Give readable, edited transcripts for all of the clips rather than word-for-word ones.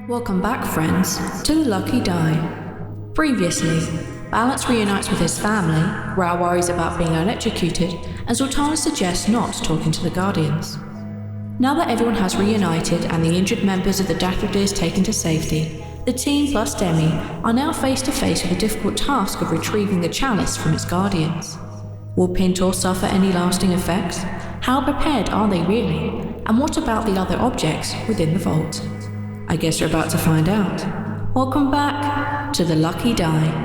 Welcome back, friends, to The Lucky Die. Previously, Balance reunites with his family, Rhal worries about being electrocuted, and Zaltanna suggests not talking to the Guardians. Now that everyone has reunited and the injured members of the Daffodils taken to safety, the team plus Demi are now face to face with the difficult task of retrieving the chalice from its Guardians. Will Pintor suffer any lasting effects? How prepared are they really? And what about the other objects within the vault? I guess you're about to find out. Welcome back to The Lucky Die.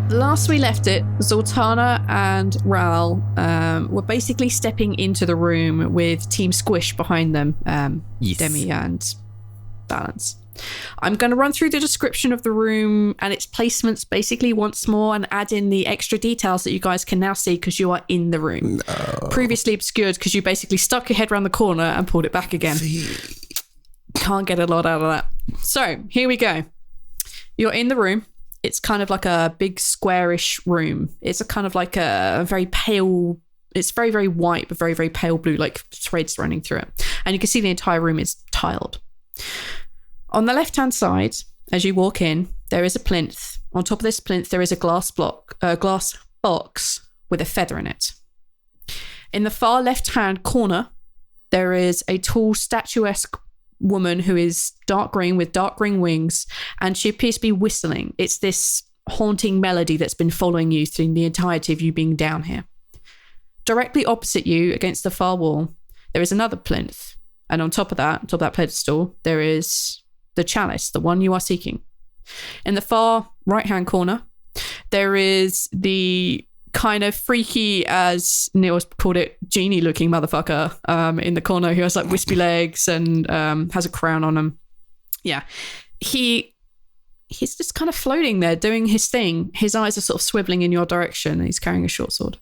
Last we left it, Zaltanna and Rhal were basically stepping into the room with Team Squish behind them, Yes. Demi and Balance. I'm going to run through the description of the room and its placements basically once more and add in the extra details that you guys can now see because you are in the room. No. Previously obscured because you basically stuck your head around the corner and pulled it back again. Can't get a lot out of that. So, here we go. You're in the room. It's kind of like a big squarish room. It's a kind of like a very pale, it's very, very white, but very, very pale blue, like threads running through it. And you can see the entire room is tiled. On the left-hand side, as you walk in, there is a plinth. On top of this plinth, there is a glass box with a feather in it. In the far left-hand corner, there is a tall, statuesque woman who is dark green with dark green wings, and she appears to be whistling. It's this haunting melody that's been following you through the entirety of you being down here. Directly opposite you, against the far wall, there is another plinth, and on top of that pedestal, there is the chalice, the one you are seeking. In the far right-hand corner, there is the kind of freaky, as Neil's called it, genie-looking motherfucker in the corner who has like wispy legs and has a crown on him. Yeah. He's just kind of floating there doing his thing. His eyes are sort of swiveling in your direction and he's carrying a short sword.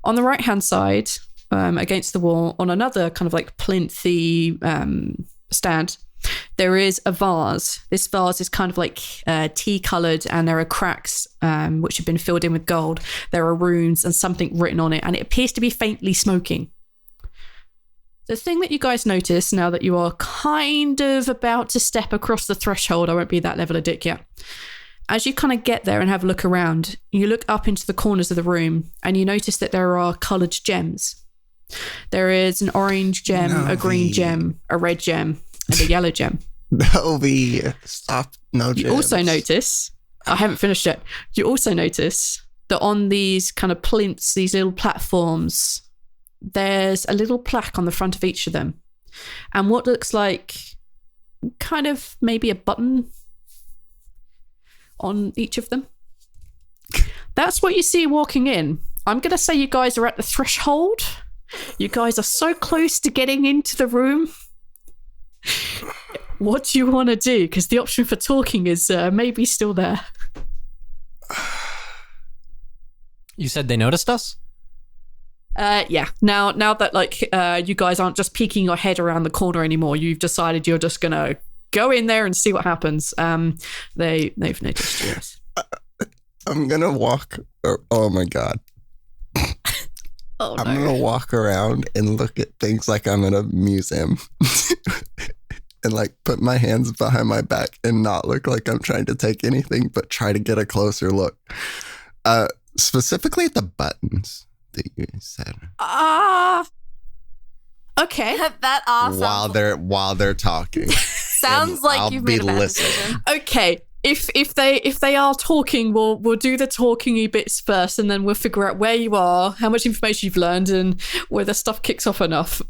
On the right-hand side, against the wall, on another kind of like plinthy stand, there is a vase. This vase is kind of like tea-coloured and there are cracks which have been filled in with gold. There are runes and something written on it, and it appears to be faintly smoking. The thing that you guys notice now that you are kind of about to step across the threshold, I won't be that level of dick yet. As you kind of get there and have a look around, you look up into the corners of the room and you notice that there are coloured gems. There is an orange gem, a green gem, a red gem, and a yellow gem. Novi, stop. No gems. You also notice, I haven't finished yet, you also notice that on these kind of plinths, these little platforms, there's a little plaque on the front of each of them. And what looks like kind of maybe a button on each of them. That's what you see walking in. I'm going to say you guys are at the threshold. You guys are so close to getting into the room. What do you want to do? Because the option for talking is maybe still there. You said they noticed us? Yeah. Now that like you guys aren't just peeking your head around the corner anymore, you've decided you're just gonna go in there and see what happens. They've noticed you. Yes. I'm gonna walk. Oh my god. Oh, no. I'm gonna walk around and look at things like I'm in a museum. And like put my hands behind my back and not look like I'm trying to take anything, but try to get a closer look. Specifically at the buttons that you said. Okay. That awesome. while they're talking. Sounds like I'll you've be made a bad listening. decision. Okay. If they are talking, we'll do the talking-y bits first, and then we'll figure out where you are, how much information you've learned, and whether stuff kicks off enough.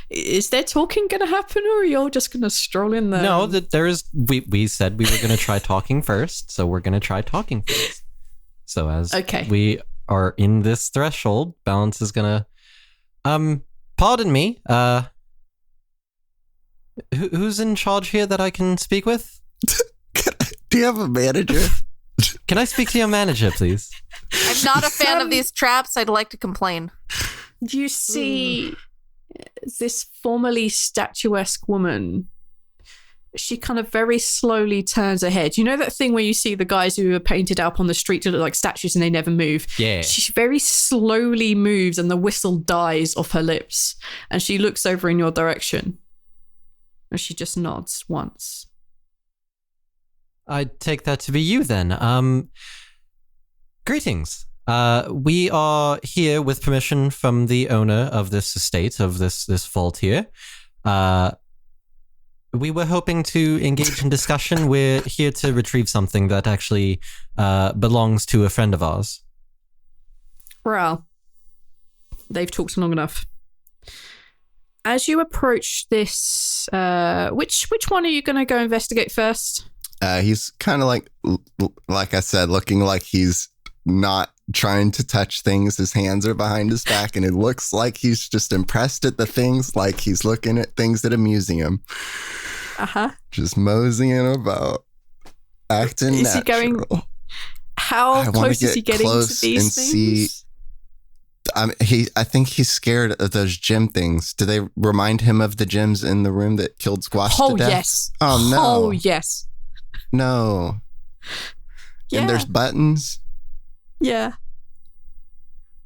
Is there talking going to happen, or are you all just going to stroll in there? No, there is. We said we were going to try talking first, so we're going to try talking first. So as we are in this threshold, Balance is going to. Pardon me. Who's in charge here that I can speak with? Do you have a manager? Can I speak to your manager, please? I'm not a fan of these traps. I'd like to complain. You see this formerly statuesque woman. She kind of very slowly turns her head. You know that thing where you see the guys who are painted up on the street to look like statues and they never move? Yeah. She very slowly moves and the whistle dies off her lips. And she looks over in your direction. And she just nods once. I take that to be you then. Greetings. We are here with permission from the owner of this estate, of this vault here. We were hoping to engage in discussion. We're here to retrieve something that actually belongs to a friend of ours. Rhal, they've talked long enough. As you approach this, which one are you going to go investigate first? He's kind of like I said, looking like he's not trying to touch things. His hands are behind his back, and it looks like he's just impressed at the things, like he's looking at things at a museum. Just moseying about, acting is natural. He going? How close is he getting to these things? I think he's scared of those gym things. Do they remind him of the gyms in the room that killed Squash to death? Yes. Oh no. Oh yes. No. Yeah. And there's buttons. Yeah.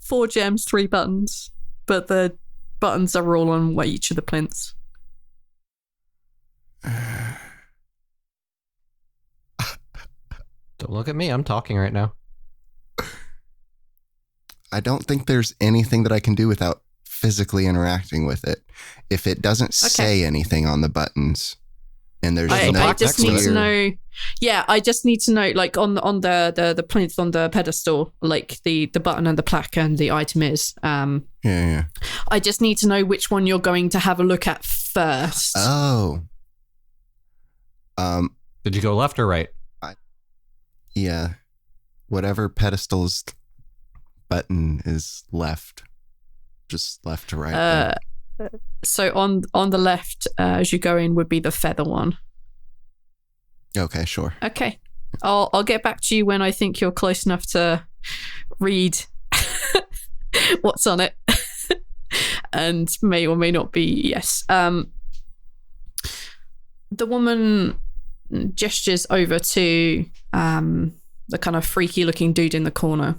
4 gems, 3 buttons. But the buttons are all on each of the plinths. Don't look at me. I'm talking right now. I don't think there's anything that I can do without physically interacting with it. If it doesn't say anything on the buttons, and there's I just need to know. Yeah, I just need to know, like on the plinth on the pedestal, like the button and the plaque and the item is. Yeah. I just need to know which one you're going to have a look at first. Oh. Did you go left or right? Yeah. Whatever pedestal's button is left. Just left to right. So on the left, as you go in, would be the feather one. Okay, sure. Okay. I'll get back to you when I think you're close enough to read what's on it. And may or may not be yes. The woman gestures over to the kind of freaky looking dude in the corner.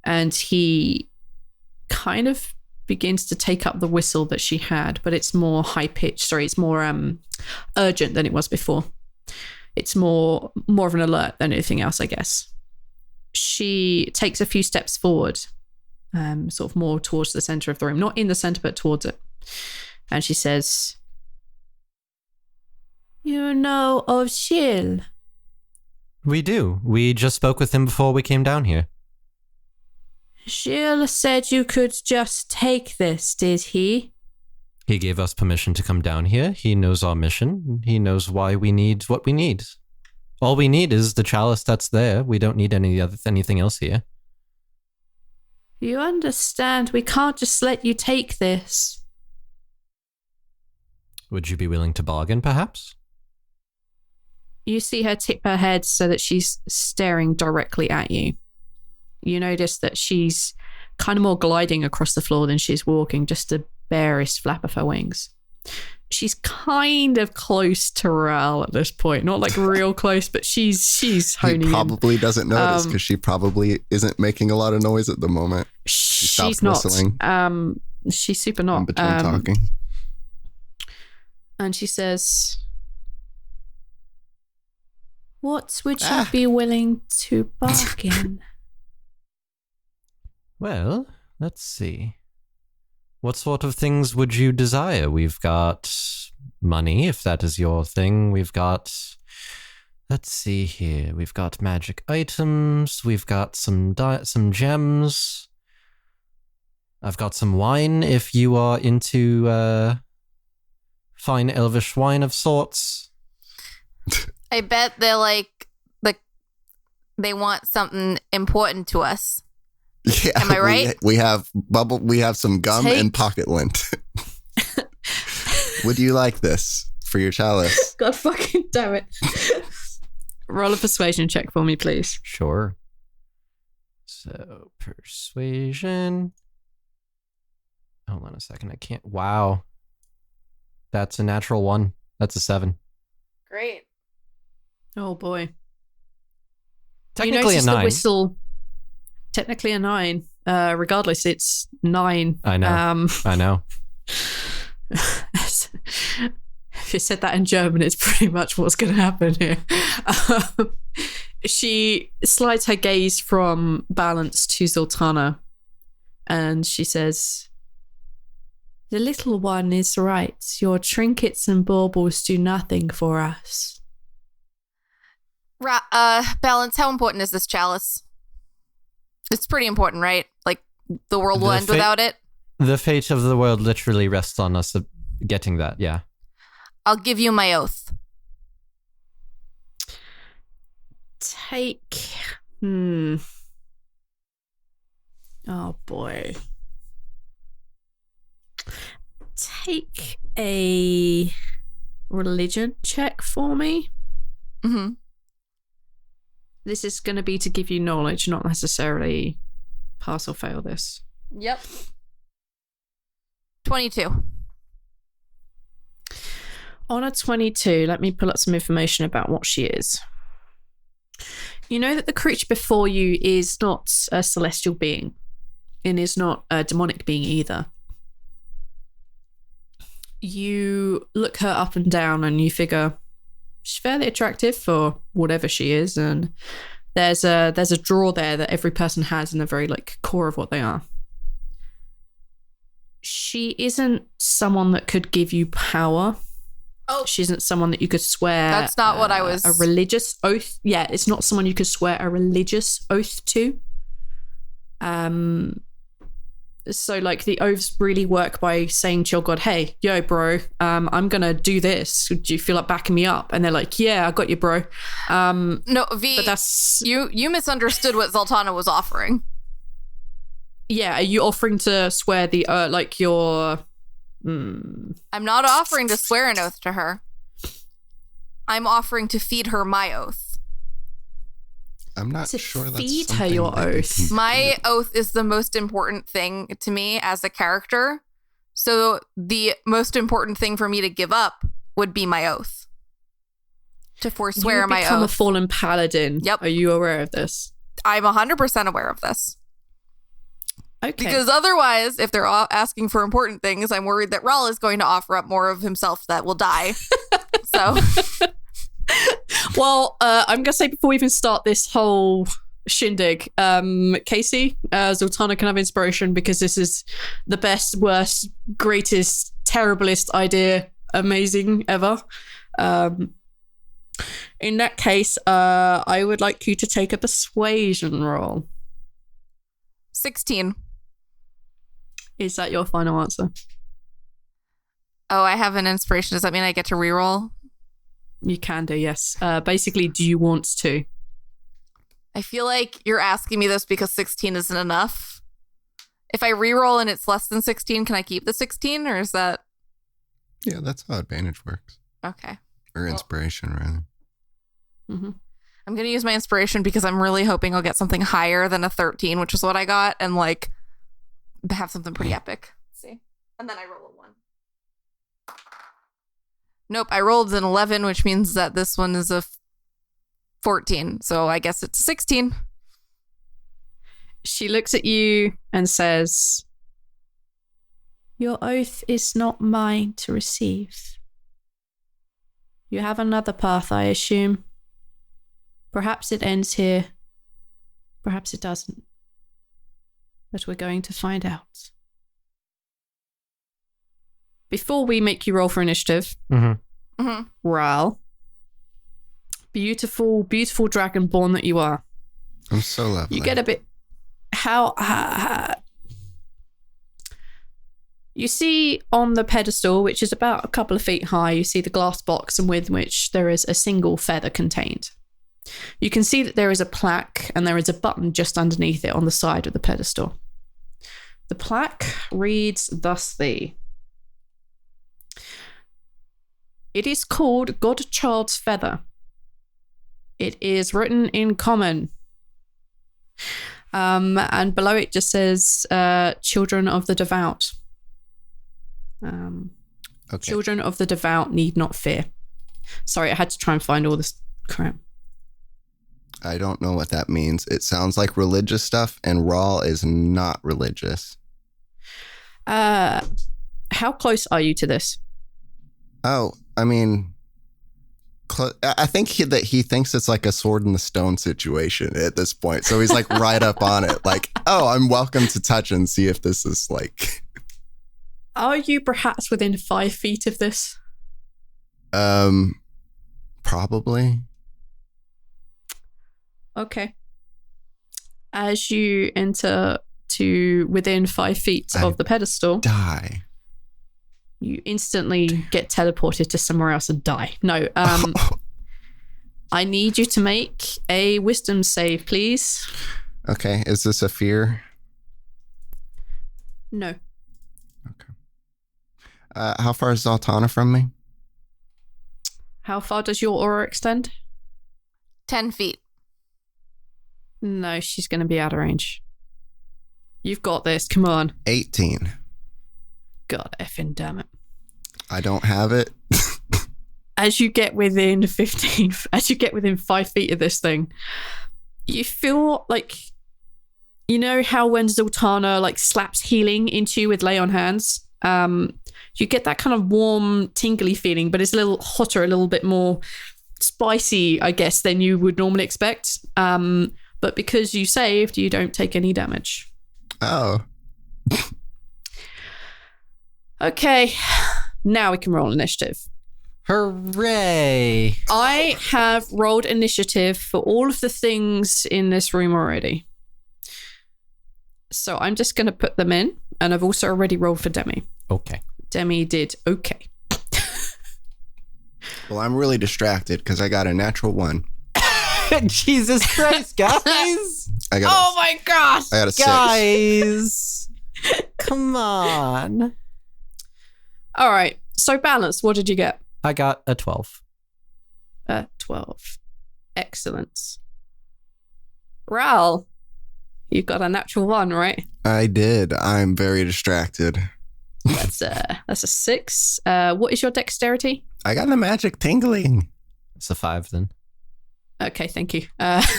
And he kind of begins to take up the whistle that she had, but it's more high pitched. Sorry, it's more urgent than it was before. It's more of an alert than anything else, I guess. She takes a few steps forward, sort of more towards the center of the room, not in the center, but towards it. And she says, "You know of Rhal?" We do. We just spoke with him before we came down here. Rhal said you could just take this, did he? He gave us permission to come down here. He knows our mission. He knows why we need what we need. All we need is the chalice that's there. We don't need anything else here. You understand, we can't just let you take this. Would you be willing to bargain, perhaps? You see her tip her head so that she's staring directly at you. You notice that she's kind of more gliding across the floor than she's walking, just the barest flap of her wings. She's kind of close to Rhal at this point. Not like real close, but she's honing in. He probably doesn't notice because she probably isn't making a lot of noise at the moment. She's not. Whistling she's super not. in between talking. And she says, "What would you be willing to bargain?" Well, let's see. What sort of things would you desire? We've got money, if that is your thing. We've got... Let's see here. We've got magic items. We've got some gems. I've got some wine if you are into fine elvish wine of sorts. I bet they're they want something important to us. Yeah, am I right? We have some gum and pocket lint. Would you like this for your chalice? God fucking damn it. Roll a persuasion check for me, please. Sure. So, persuasion. Hold on a second. I can't. Wow. That's a natural 1. That's a 7. Great. Oh, boy. Technically you a 9. The whistle. Technically a 9. Regardless, it's 9. I know. I know. If you said that in German, it's pretty much what's going to happen here. She slides her gaze from Balance to Zaltanna, and she says, "The little one is right. Your trinkets and baubles do nothing for us." Balance, how important is this chalice? It's pretty important, right? Like, the world will end without it? The fate of the world literally rests on us getting that, yeah. I'll give you my oath. Take... Oh, boy. Take a religion check for me. Mm-hmm. This is going to be to give you knowledge, not necessarily pass or fail this. Yep. 22. On a 22, let me pull up some information about what she is. You know that the creature before you is not a celestial being and is not a demonic being either. You look her up and down and you figure she's fairly attractive for whatever she is, and there's a draw there that every person has in the very core of what they are. She isn't someone that could give you power. Oh, she isn't someone that you could swear. That's not what I was. A religious oath. Yeah, it's not someone you could swear a religious oath to. So the oaths really work by saying to your god, "Hey, yo, bro, I'm gonna do this. Do you feel like backing me up?" And they're like, "Yeah, I got you, bro." No, V. But that's you misunderstood what Zaltanna was offering. Yeah, are you offering to swear the your? I'm not offering to swear an oath to her. I'm offering to feed her my oath. I'm not sure that's feed her your oath. My oath is the most important thing to me as a character. So the most important thing for me to give up would be my oath. To forswear my oath. You become a fallen paladin. Yep. Are you aware of this? I'm 100% aware of this. Okay. Because otherwise, if they're asking for important things, I'm worried that Rhal is going to offer up more of himself that will die. So... Well, I'm going to say before we even start this whole shindig, Casey, Zaltanna can have inspiration because this is the best, worst, greatest, terriblest idea, amazing ever. In that case, I would like you to take a persuasion roll. 16. Is that your final answer? Oh, I have an inspiration. Does that mean I get to reroll? You can do, yes. Basically, do you want to? I feel like you're asking me this because 16 isn't enough. If I reroll and it's less than 16, can I keep the 16, or is that... Yeah, that's how advantage works. Okay. Or inspiration, rather. Mm-hmm. I'm going to use my inspiration because I'm really hoping I'll get something higher than a 13, which is what I got, and have something pretty epic. Let's see. And then I roll a 1. Nope, I rolled an 11, which means that this one is a 14. So I guess it's 16. She looks at you and says, "Your oath is not mine to receive. You have another path, I assume. Perhaps it ends here. Perhaps it doesn't. But we're going to find out." before we make you roll for initiative, Rhal, beautiful, beautiful dragonborn that you are. I'm so lovely. You get a bit... You see on the pedestal, which is about a couple of feet high, you see the glass box and with which there is a single feather contained. You can see that there is a plaque and there is a button just underneath it on the side of the pedestal. The plaque reads thusly. It is called Godchild's Feather. It is written in common. And below it just says, Children of the Devout. Children of the Devout need not fear. Sorry, I had to try and find all this crap. I don't know what that means. It sounds like religious stuff, and Rhal is not religious. How close are you to this? Oh, I mean, I think that he thinks it's like a sword in the stone situation at this point. So he's like right up on it. Like, oh, I'm welcome to touch and see if this is like... Are you perhaps within 5 feet of this? Probably. Okay. As you enter to within 5 feet of the pedestal, die. You instantly get teleported to somewhere else and die. No, I need you to make a wisdom save, please. Okay, is this a fear? No. Okay. How far is Zaltanna from me? How far does your aura extend? 10 feet. No, she's going to be out of range. You've got this. Come on. 18. God effing damn it. I don't have it. As you get within 5 feet of this thing, you feel like, you know how when Zaltanna like slaps healing into you with lay on hands, you get that kind of warm, tingly feeling, but it's a little hotter, a little bit more spicy, I guess, than you would normally expect. But because you saved, you don't take any damage. Oh. Okay, now we can roll initiative. Hooray! I have rolled initiative for all of the things in this room already. So I'm just going to put them in, and I've also already rolled for Demi. Okay. Demi did okay. Well, I'm really distracted because I got a natural 1. Jesus Christ, guys! Oh my gosh! I got a 6. Guys! Come on. All right. So balance, what did you get? I got a 12. 12. Excellent. Rhal, you got a natural 1, right? I did. I'm very distracted. That's a 6. What is your dexterity? I got the magic tingling. It's a 5 then. Okay, thank you. Thank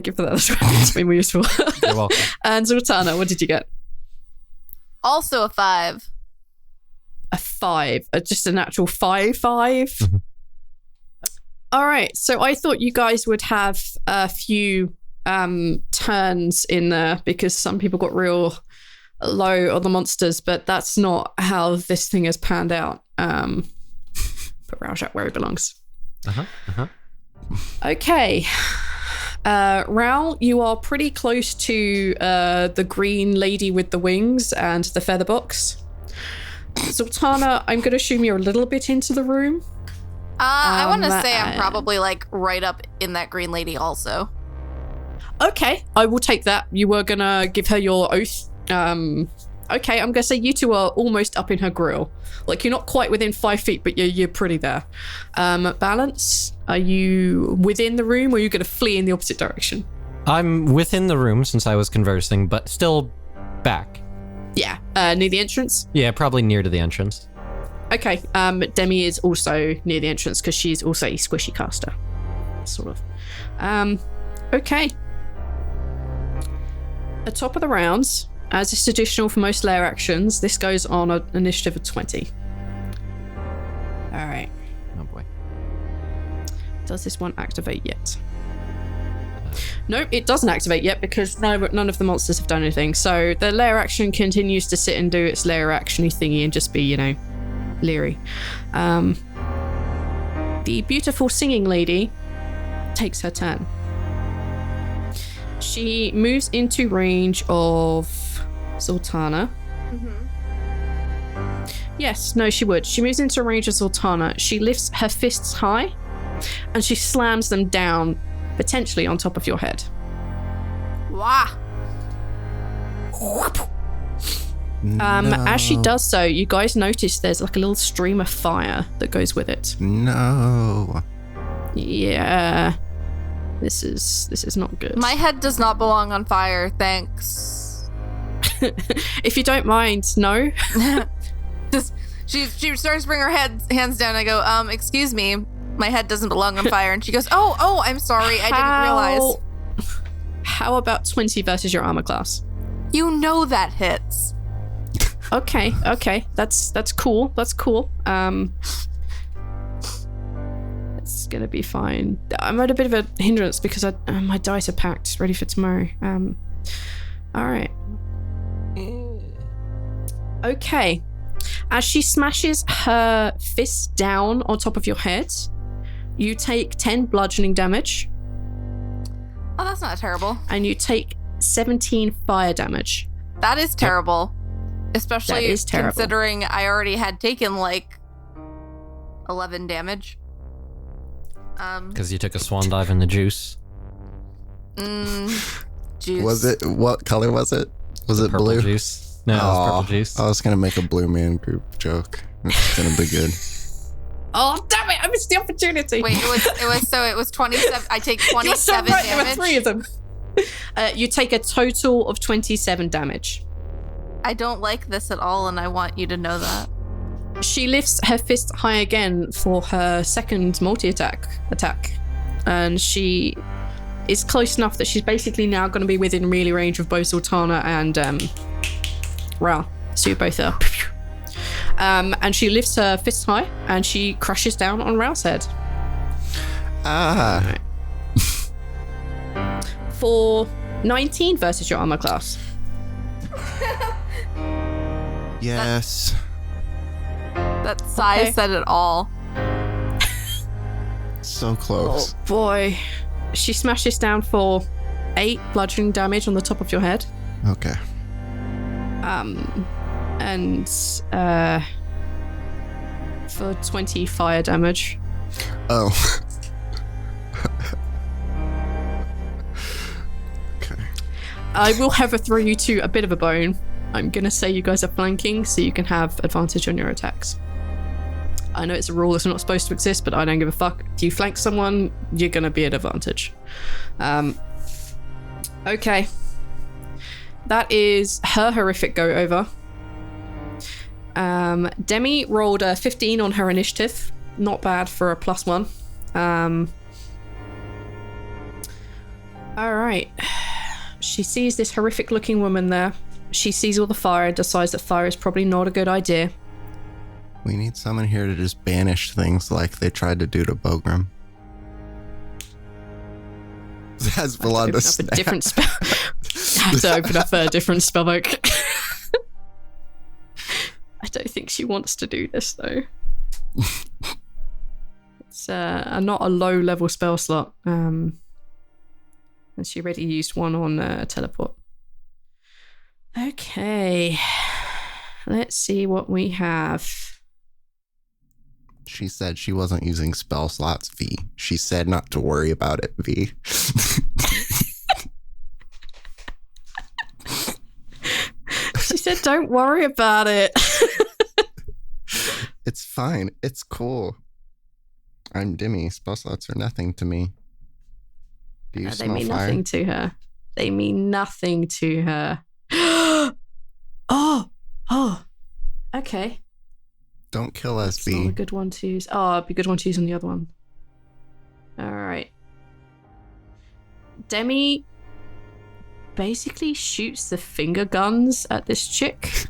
you for that. That's way more useful. You're welcome. And Zaltanna, what did you get? Also a 5. A 5. Just a natural 5. Mm-hmm. All right. So I thought you guys would have a few turns in there because some people got real low on the monsters, but that's not how this thing has panned out. Put Rhal where he belongs. Okay. Rhal, you are pretty close to the green lady with the wings and the feather box. Zaltanna, I'm going to assume you're a little bit into the room. I want to say I'm probably like right up in that green lady also. Okay, I will take that. You were going to give her your oath. Okay, I'm going to say you two are almost up in her grill. Like, you're not quite within 5 feet, but you're pretty there. Balance, are you within the room or are you going to flee in the opposite direction? I'm within the room since I was conversing, but still back. Yeah, near the entrance? Yeah, probably near to the entrance. Okay, Demi is also near the entrance because she's also a squishy caster. Sort of. Okay. At top of the rounds, as is traditional for most lair actions, this goes on an initiative of 20. All right. Oh boy. Does this one activate yet? Nope, it doesn't activate yet because none of the monsters have done anything. So the lair action continues to sit and do its lair actiony thingy and just be, leery. The beautiful singing lady takes her turn. She moves into range of Zaltanna. Yes, no, she would. She moves into range of Zaltanna. She lifts her fists high and she slams them down, potentially on top of your head. Wah! No. As she does so, you guys notice there's like a little stream of fire that goes with it. No. Yeah. This is not good. My head does not belong on fire, thanks. If you don't mind, no. She starts to bring her hands down. I go, excuse me, my head doesn't belong on fire. And she goes, oh, I'm sorry, I didn't realize. How about 20 versus your armor class? You know that hits. Okay, that's cool. It's gonna be fine. I'm at a bit of a hindrance because my dice are packed, ready for tomorrow. All right. Okay. As she smashes her fist down on top of your head, you take 10 bludgeoning damage. Oh, that's not terrible. And you take 17 fire damage. That is terrible. Especially that is terrible. Considering I already had taken 11 damage. Because you took a swan dive in the juice. Juice. What color was it? Was it purple blue? Juice. No, it was purple juice. I was going to make a blue man group joke. It's going to be good. Oh, damn it. I missed the opportunity. Wait, it was 27. I take 27 right, damage. there were 3 of them. You take a total of 27 damage. I don't like this at all, and I want you to know that. She lifts her fist high again for her second multi-attack. And she is close enough that she's basically now going to be within melee range of both Zaltanna and Rhal. So you both are. And she lifts her fist high and she crashes down on Rhal's head. Ah. Right. For 19 versus your armor class. Yes. That size said it all. So close. Oh boy. She smashes down for 8 bludgeoning damage on the top of your head. Okay. And for 20 fire damage. Oh. Okay. I will have throw you to a bit of a bone. I'm gonna say you guys are flanking, so you can have advantage on your attacks. I know it's a rule that's not supposed to exist, but I don't give a fuck. If you flank someone, you're gonna be at advantage. Okay. That is her horrific go over. Demi rolled a 15 on her initiative. Not bad for a +1. Alright. She sees this horrific looking woman there. She sees all the fire and decides that fire is probably not a good idea. We need someone here to just banish things like they tried to do to Bogram. Has blood to snap. A different spell. I have to open up a different spell book. I don't think she wants to do this though. It's not a low level spell slot. And she already used one on teleport. Okay. Let's see what we have. She said she wasn't using spell slots, V. She said not to worry about it, V. She said don't worry about it. It's fine. It's cool. I'm Demi. Spell slots are nothing to me. Do you smell they mean fire? nothing to her. They mean nothing to her. Oh. Okay. Don't kill us, It's not V. a good one to use. Oh, it'd be a good one to use on the other one. All right. Demi basically shoots the finger guns at this chick.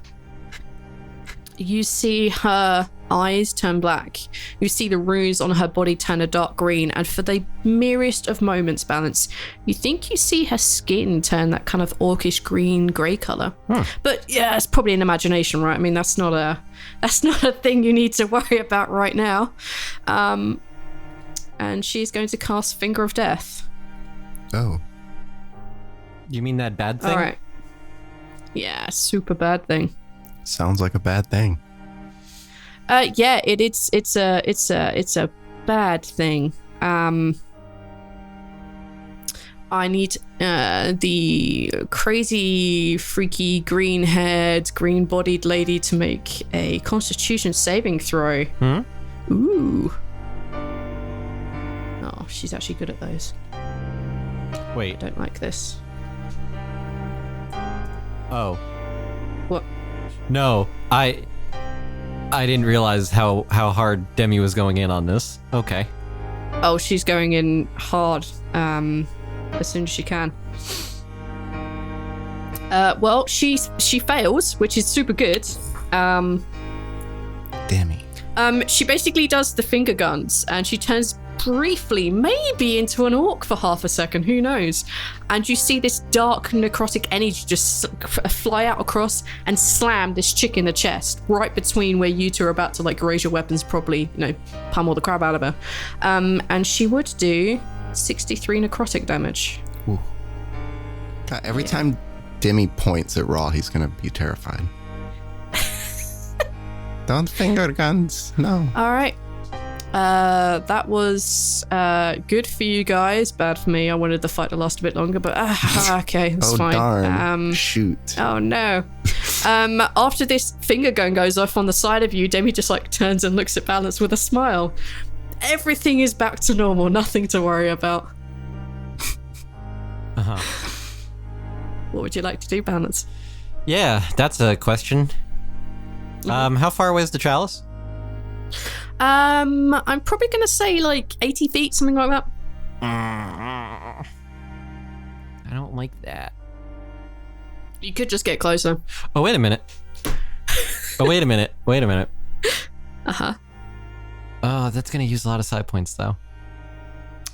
You see her eyes turn black. You see the runes on her body turn a dark green, and for the merest of moments, Balance, you think you see her skin turn that kind of orcish green-grey colour. But yeah, it's probably an imagination, right? I mean, that's not a thing you need to worry about right now. And she's going to cast Finger of Death. Oh. You mean that bad thing? All right. Yeah, super bad thing. Sounds like a bad thing. Yeah, it's a bad thing. I need the crazy, freaky, green-haired, green-bodied lady to make a Constitution saving throw. Ooh. Oh, she's actually good at those. Wait. I don't like this. Oh. What? No, I didn't realize how hard Demi was going in on this. Okay. Oh, she's going in hard as soon as she can. Well, she fails, which is super good. Demi. She basically does the finger guns, and she turns briefly, maybe into an orc for half a second, who knows? And you see this dark necrotic energy just fly out across and slam this chick in the chest, right between where you two are about to like raise your weapons, probably, pummel the crap out of her. And she would do 63 necrotic damage. Ooh. God, every time Demi points at Rhal, he's gonna be terrified. Don't finger guns, no. All right. That was good for you guys, bad for me. I wanted the fight to last a bit longer, but okay, that's fine. Darn. Shoot. Oh no. After this finger gun goes off on the side of you, Demi just like turns and looks at Balance with a smile. Everything is back to normal, nothing to worry about. What would you like to do, Balance? Yeah, that's a question. How far away is the chalice? I'm probably gonna say like 80 feet, something like that. I don't like that. You could just get closer. Oh, wait a minute. Wait a minute. Uh-huh. Oh, that's gonna use a lot of side points though.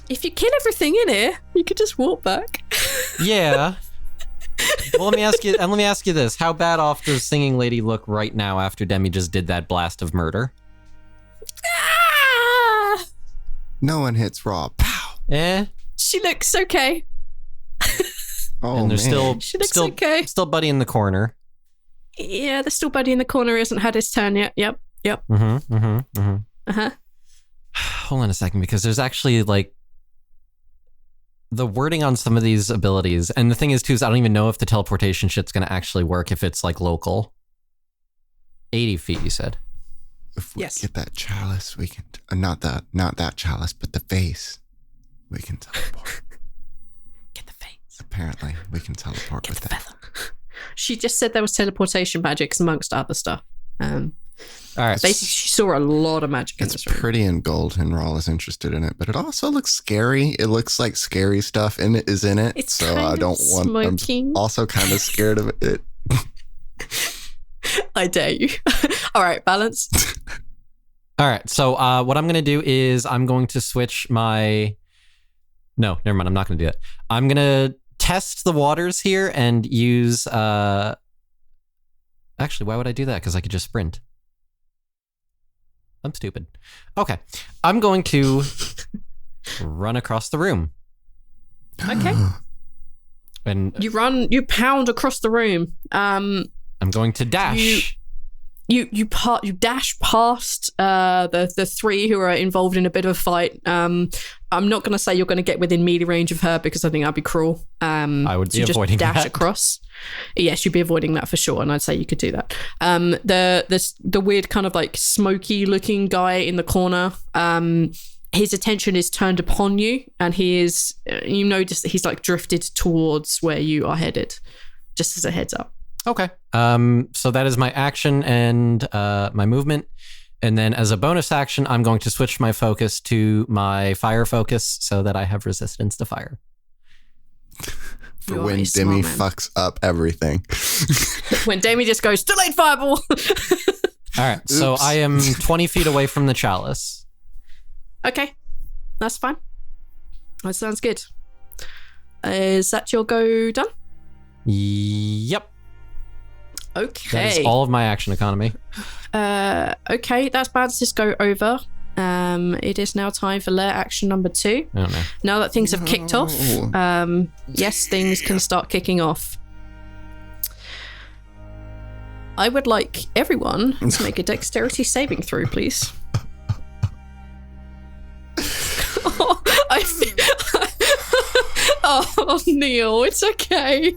If you kill everything in here, you could just walk back. Yeah. Well, let me ask you this. How bad off does Singing Lady look right now after Demi just did that blast of murder? Ah! No one hits Rhal. Pow. She looks okay. And there's man. She looks okay. Still Buddy in the corner. Yeah, there's still Buddy in the corner. He hasn't had his turn yet. Yep. Uh-huh. Hold on a second, because there's actually like the wording on some of these abilities, and the thing is too is I don't even know if the teleportation shit's gonna actually work if it's like local. 80 feet, you said. If we get that chalice, we can not that chalice, but the face. We can teleport. Get the face. Apparently, we can teleport with that. She just said there was teleportation magic amongst other stuff. All right. Basically, she saw a lot of magic in this room. It's pretty in gold, and Rhal is interested in it, but it also looks scary. It looks like scary stuff in it is in it. It's so kind I don't of want. smoking. I'm also kind of scared of it. I dare you. All right, Balance. All right. So what I'm going to do is I'm going to switch my... No, never mind. I'm not going to do that. I'm going to test the waters here and use... Actually, why would I do that? Because I could just sprint. I'm stupid. Okay. I'm going to run across the room. Okay. And you pound across the room. I'm going to dash. You dash past the three who are involved in a bit of a fight. I'm not going to say you're going to get within melee range of her because I think that'd be cruel. I would be avoiding just dash that. Across. Yes, you'd be avoiding that for sure, and I'd say you could do that. The weird kind of like smoky looking guy in the corner. His attention is turned upon you, and he is. You notice that he's like drifted towards where you are headed. Just as a heads up. Okay. So that is my action and my movement. And then as a bonus action, I'm going to switch my focus to my fire focus so that I have resistance to fire. For when Demi fucks up everything. When Demi just goes, delayed fireball. All right, so I am 20 feet away from the chalice. Okay, that's fine. That sounds good. Is that your go done? Yep. Okay. That is all of my action economy. Okay, that's Bounce's go over. It is now time for lair action number 2. Oh, no. Now that things have kicked off, yes, things can start kicking off. I would like everyone to make a dexterity saving throw, please. Oh, Neil, it's okay.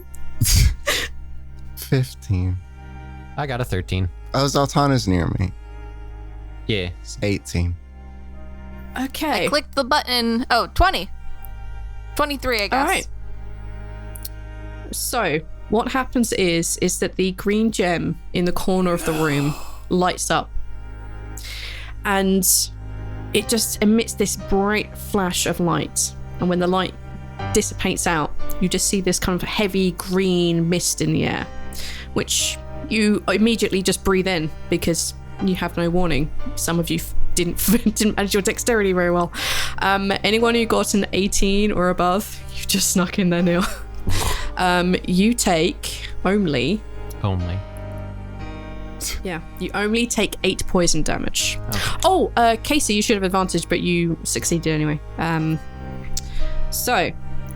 15. I got a 13. Oh, Zaltanna's near me. Yeah. 18. Okay. I clicked the button. Oh, 20. 23, I guess. All right. So, what happens is that the green gem in the corner of the room lights up. And it just emits this bright flash of light. And when the light dissipates out, you just see this kind of heavy green mist in the air, which you immediately just breathe in because you have no warning. Some of you didn't manage your dexterity very well. Anyone who got an 18 or above, you just snuck in there, Neil. You take only. Yeah, you only take 8 poison damage. Okay. Casey, you should have advantage, but you succeeded anyway. So,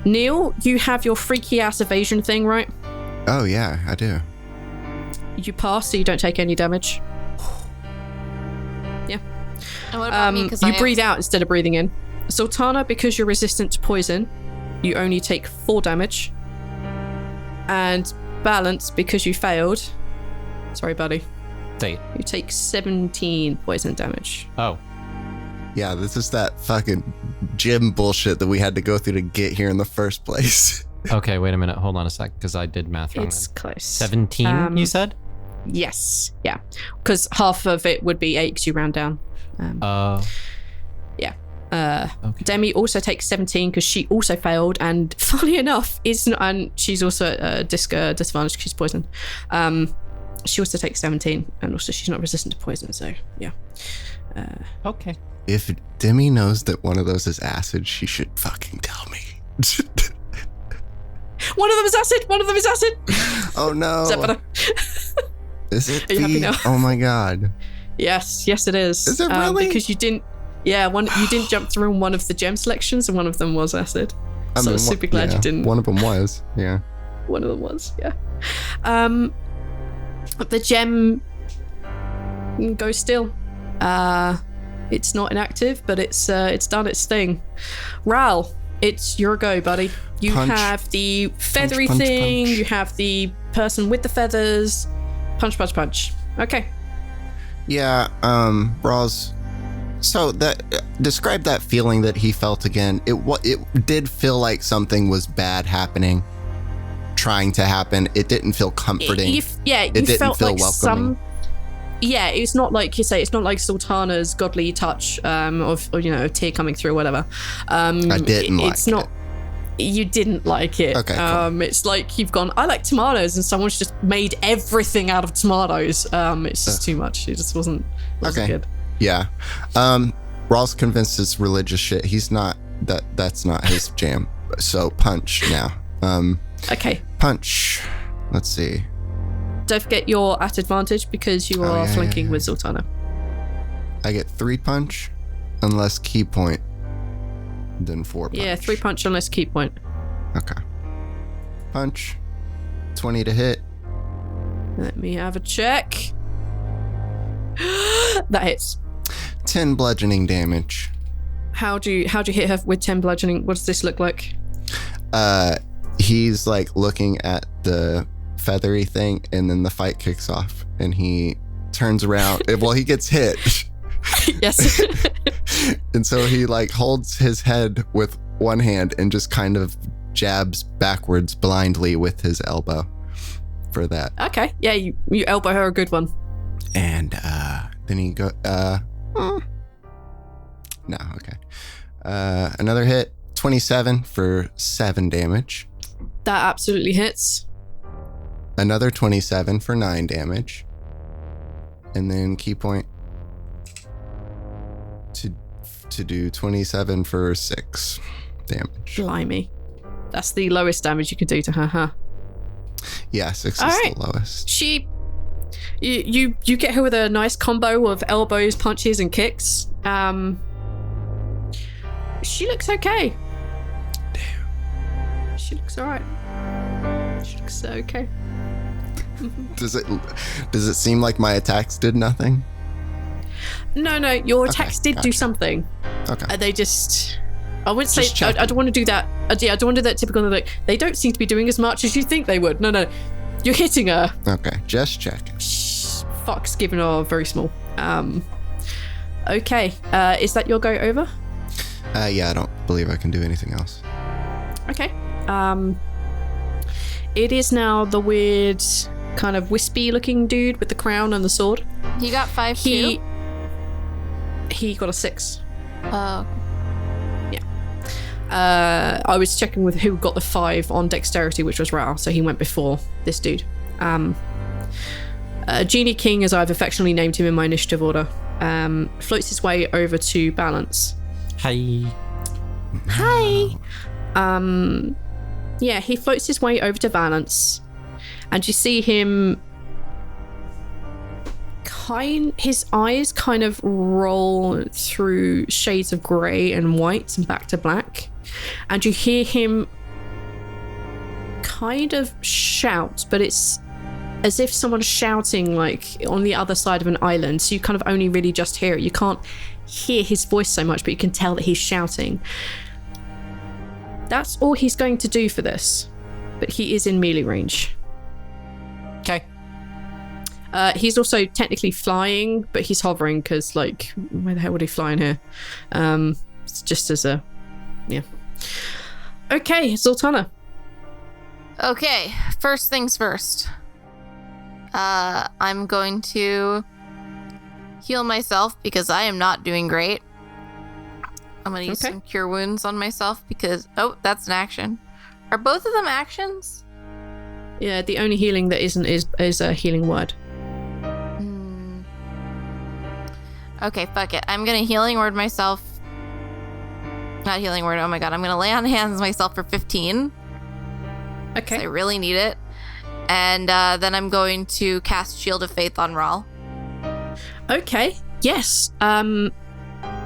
Neil, you have your freaky ass evasion thing, right? Oh yeah, I do. You pass, so you don't take any damage. Yeah. And what about me? Because you breathe out instead of breathing in. Zaltanna, because you're resistant to poison, you only take 4 damage. And Balance, because you failed. Sorry, buddy. You take 17 poison damage. Oh. Yeah, this is that fucking gym bullshit that we had to go through to get here in the first place. Okay, wait a minute. Hold on a sec, because I did math wrong. It's then. close. 17, you said? Yes. Yeah. Because half of it would be 8 because you round down. Yeah. Okay. Demi also takes 17 because she also failed, and funny enough, and she's also at disadvantage because she's poisoned. She also takes 17, and also she's not resistant to poison, so yeah. Okay. If Demi knows that one of those is acid, she should fucking tell me. One of them is acid! One of them is acid! Oh no. Is it? Are you happy now? Oh my god. Yes, it is. Is it really? Because you didn't jump through one of the gem selections, and one of them was acid. I was super glad you didn't. One of them was, yeah. One of them was, yeah. The gem goes still. It's not inactive, but it's done its thing. Rhal, it's your go, buddy. You have the feathery thing. You have the person with the feathers. Punch. Okay. Yeah. Rhal's. So describe that feeling that he felt again. It did feel like something was bad happening, trying to happen. It didn't feel comforting. You didn't felt feel like welcoming. It's not like you say. It's not like Zaltanna's godly touch of a tear coming through or whatever. I didn't like it. It's not. You didn't like it. Okay. Cool. It's like you've gone, I like tomatoes, and someone's just made everything out of tomatoes. It's just too much. It just wasn't good. Yeah. Rhal's convinced it's religious shit. He's not. That's not his jam. So punch now. Okay. Punch. Let's see. Don't forget you're at advantage because you are flanking with Zaltanna. I get 3 punch unless key point. Then 4 punch. Yeah, 3 punch unless key point. Okay. Punch. 20 to hit. Let me have a check. That hits. 10 bludgeoning damage. How do you hit her with 10 bludgeoning? What does this look like? He's like looking at the feathery thing, and then the fight kicks off, and he turns around. Well, he gets hit. Yes. And so he like holds his head with one hand and just kind of jabs backwards blindly with his elbow for that. Okay. Yeah, you elbow her a good one. And then he go no, okay. Another hit, 27 for 7 damage. That absolutely hits. Another 27 for 9 damage. And then key point to do 27 for 6 damage. Blimey. That's the lowest damage you could do to her, huh? Yeah, 6 All is right. the lowest. You get her with a nice combo of elbows, punches, and kicks. She looks okay. Damn. She looks alright. She looks okay. Does it seem like my attacks did nothing? No, your attacks did do something. Okay. They just... I wouldn't say... I don't want to do that. Yeah, I don't want to do that typical... Like, they don't seem to be doing as much as you think they would. No. You're hitting her. Okay, just checking. Fox giving her very small. Okay. Is that your go over? Yeah, I don't believe I can do anything else. Okay. It is now the weird, kind of wispy looking dude with the crown and the sword. He got 5 too? He got a 6. Oh. Yeah. I was checking with who got the 5 on dexterity, which was Rhal, so he went before this dude. Genie King, as I've affectionately named him in my initiative order, floats his way over to Balance. Hi. Yeah, he floats his way over to Balance, and you see him his eyes kind of roll through shades of grey and white and back to black, and you hear him kind of shout, but it's as if someone's shouting like on the other side of an island, so you kind of only really just hear it. You can't hear his voice so much, but you can tell that he's shouting. That's all he's going to do for this, but he is in melee range. Okay. He's also technically flying, but he's hovering because, like, where the hell would he fly in here? It's just as a... Yeah. Okay, Zaltanna. Okay, first things first. I'm going to heal myself because I am not doing great. I'm going to use some cure wounds on myself because... Oh, that's an action. Are both of them actions? Yeah, the only healing that isn't is a healing word. Okay, fuck it. I'm going to healing word myself. Not healing word, oh my god. I'm going to lay on hands myself for 15. Okay. I really need it. And then I'm going to cast Shield of Faith on Rhal. Okay, yes.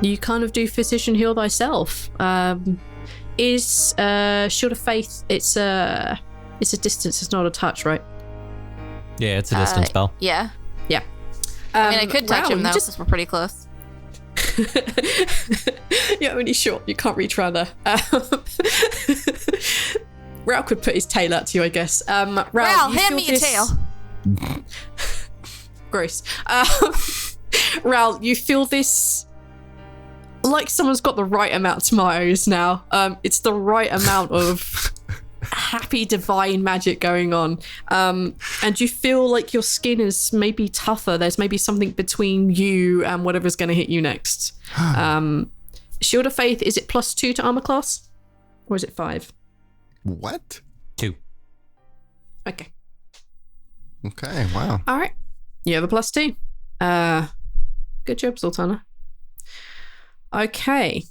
You kind of do physician heal thyself. Is Shield of Faith, it's a distance, it's not a touch, right? Yeah, it's a distance spell. Yeah. Yeah. I mean, I could touch him though, because we're pretty close. You're only short, you can't reach around there. Rhal could put his tail out to you, I guess. Rhal, hand me your tail. Gross. Rhal, you feel this like someone's got the right amount of tomatoes now. It's the right amount of happy divine magic going on. And you feel like your skin is maybe tougher. There's maybe something between you and whatever's going to hit you next. Shield of Faith, is it +2 to armor class? Or is it 5? What? 2. Okay. Okay, wow. All right. You have a +2. Good job, Zaltanna. Okay.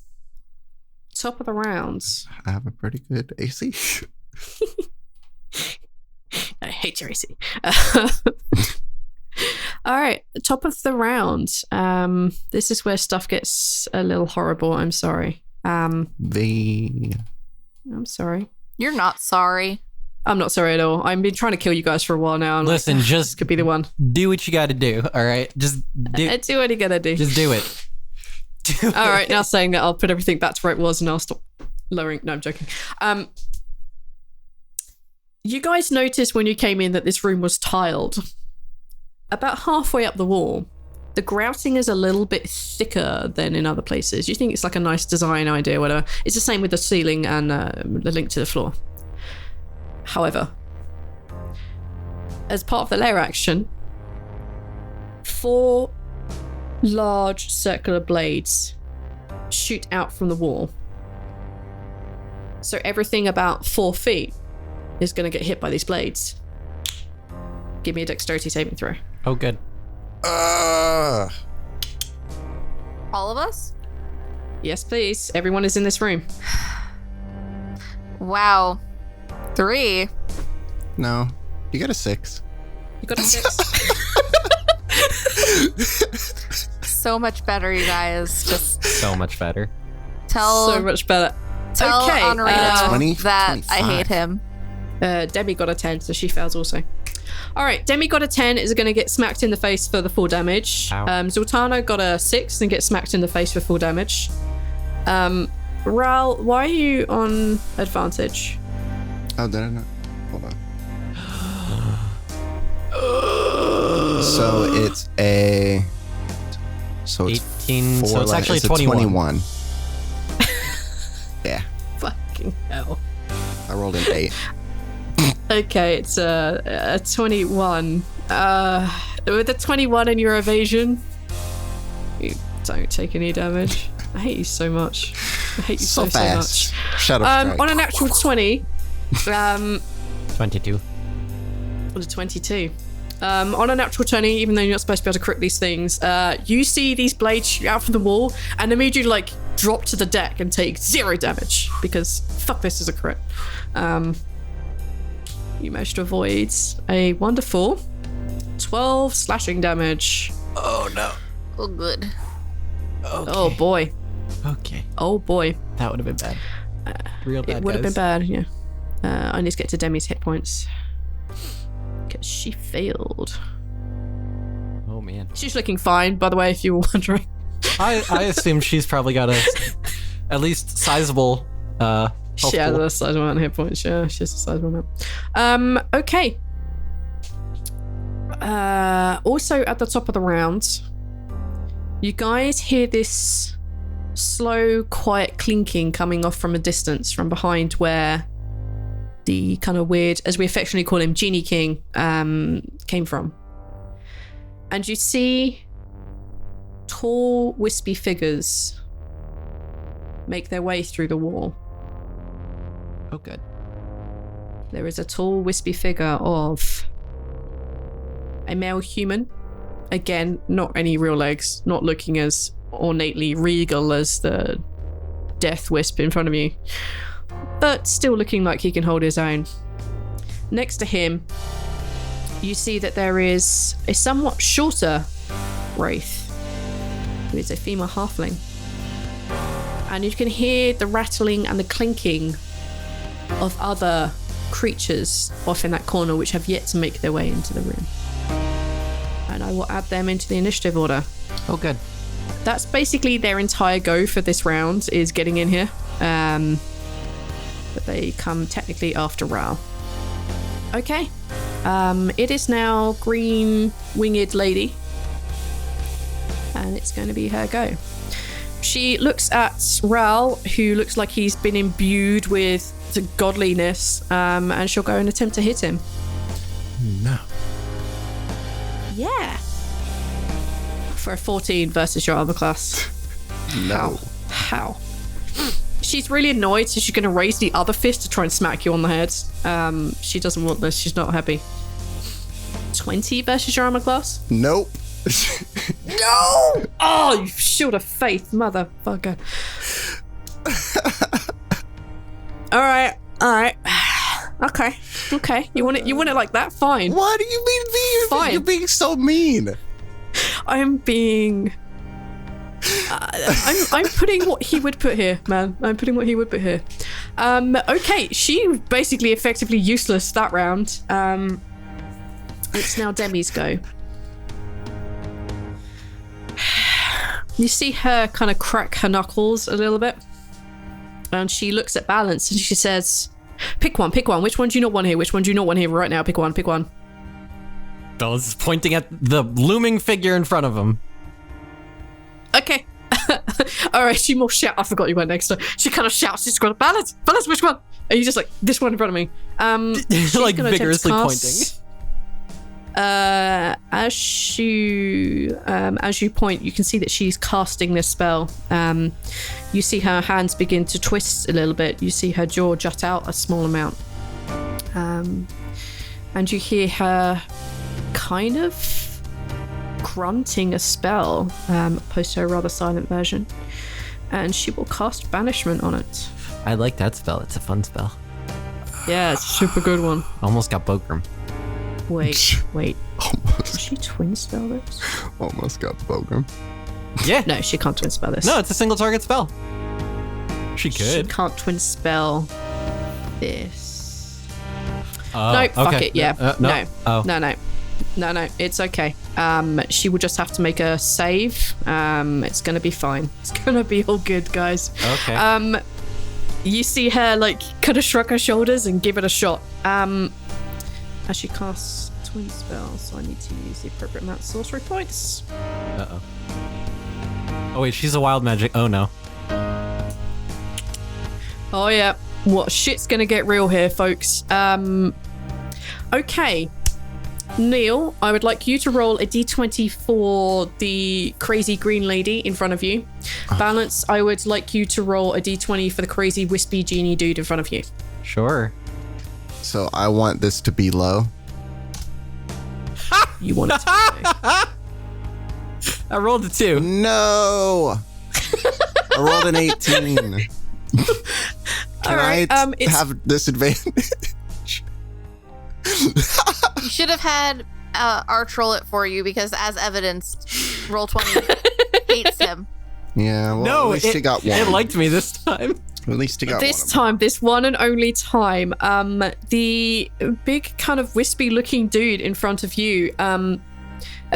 Top of the rounds. I have a pretty good AC. I hate your AC. All right. Top of the round. This is where stuff gets a little horrible. I'm sorry. I'm sorry. You're not sorry. I'm not sorry at all. I've been trying to kill you guys for a while now. Listen, just could be the one. Do what you got to do. All right, just do. Do what you gotta do. Just do it. All right. Now saying that, I'll put everything back to where it was, and I'll stop lowering. No, I'm joking. You guys noticed when you came in that this room was tiled. About halfway up the wall, the grouting is a little bit thicker than in other places. You think it's like a nice design idea, whatever. It's the same with the ceiling and the link to the floor. However, as part of the layer action, 4 large circular blades shoot out from the wall. So everything about 4 feet is going to get hit by these blades. Give me a dexterity saving throw. Oh, good. All of us? Yes, please. Everyone is in this room. Wow. 3. No, you got a 6. You got a 6. So much better, you guys. Just So much better. So much better. Tell Okay, Honorito 20, that 25. I hate him. Demi got a 10, so she fails also. All right, Demi got a 10, is going to get smacked in the face for the full damage. Ow. Zaltanna got a 6 and gets smacked in the face for full damage. Rhal, why are you on advantage? Oh, did I not? Hold on. So it's a. So it's 18. So it's actually 21. Yeah. Fucking hell. I rolled an 8. Okay, it's a 21. With a 21 in your evasion, you don't take any damage. I hate you so much. I hate you so fast. much. Shut up. On a natural 20, 22. or 22. On a natural 20, even though you're not supposed to be able to crit these things, you see these blades shoot out from the wall and immediately like drop to the deck and take 0 damage because fuck, this is a crit. You managed to avoid a wonderful 12 slashing damage. Oh no. Oh, good. Okay. Oh boy. Okay. Oh boy. That would have been bad. Real bad. It would have been bad, yeah. I need to get to Demi's hit points. Because she failed. Oh man. She's looking fine, by the way, if you were wondering. I assume she's probably got a at least sizable She has a sizable amount of hit points, yeah. She has a sizable amount. Okay. Also at the top of the round, you guys hear this slow, quiet clinking coming off from a distance from behind where the kind of weird, as we affectionately call him, Genie King, came from. And you see tall, wispy figures make their way through the wall. Oh, good. There is a tall, wispy figure of a male human. Again, not any real legs, not looking as ornately regal as the death wisp in front of you, but still looking like he can hold his own. Next to him, you see that there is a somewhat shorter wraith, who is a female halfling. And you can hear the rattling and the clinking of other creatures off in that corner which have yet to make their way into the room. And I will add them into the initiative order. Oh, good. That's basically their entire go for this round, is getting in here. But they come technically after Rhal. Okay. It is now Green Winged Lady. And it's going to be her go. She looks at Rhal, who looks like he's been imbued with the godliness, and she'll go and attempt to hit him. No. Yeah. For a 14 versus your armor class. No. How? She's really annoyed, so she's going to raise the other fist to try and smack you on the head. She doesn't want this. She's not happy. 20 versus your armor class? Nope. No! Oh, you shield of faith, motherfucker. All right. Okay. You want it like that? Fine. What do you mean? Fine. You're being so mean. I'm being. I'm putting what he would put here, man. I'm putting what he would put here. Okay, she basically effectively useless that round. It's now Demi's go. You see her kind of crack her knuckles a little bit, and she looks at Balance and she says, pick one. Which one do you not want here? Which one do you not want here right now? Pick one. Balance is pointing at the looming figure in front of him. Okay. All right, she more shout. I forgot you went next. She kind of shouts. She's got Balance, which one? Are you just like, this one in front of me? She's like vigorously pointing. As you point, you can see that she's casting this spell. You see her hands begin to twist a little bit. You see her jaw jut out a small amount. And you hear her kind of grunting a spell, opposed to a rather silent version, and she will cast Banishment on it. I like that spell. It's a fun spell. Yeah, it's a super good one. Almost got Bogrum. Wait. Almost. Does she twin spell this? Almost got Bogrum. Yeah. No, she can't twin spell this. No, it's a single target spell. She could. She can't twin spell this. Oh, No, fuck okay. it. Yeah. No. Oh. No. It's okay. She will just have to make a save. It's gonna be fine. It's gonna be all good, guys. Okay. You see her like kind of shrug her shoulders and give it a shot. As she casts twin spells, so I need to use the appropriate amount of sorcery points. Uh-oh. Oh wait, she's a wild magic. Oh no. Oh yeah. What shit's gonna get real here, folks. Okay. Neil, I would like you to roll a d20 for the crazy green lady in front of you. Balance, I would like you to roll a d20 for the crazy wispy genie dude in front of you. Sure. So I want this to be low. You want it to be low. I rolled a 2. No! I rolled an 18. Can I have disadvantage? You should have had Arch roll it for you because, as evidenced, roll 20 hates him. Yeah, well, No, at least he got one. It liked me this time. At least he got This one. time, this one and only time, the big kind of wispy looking dude in front of you,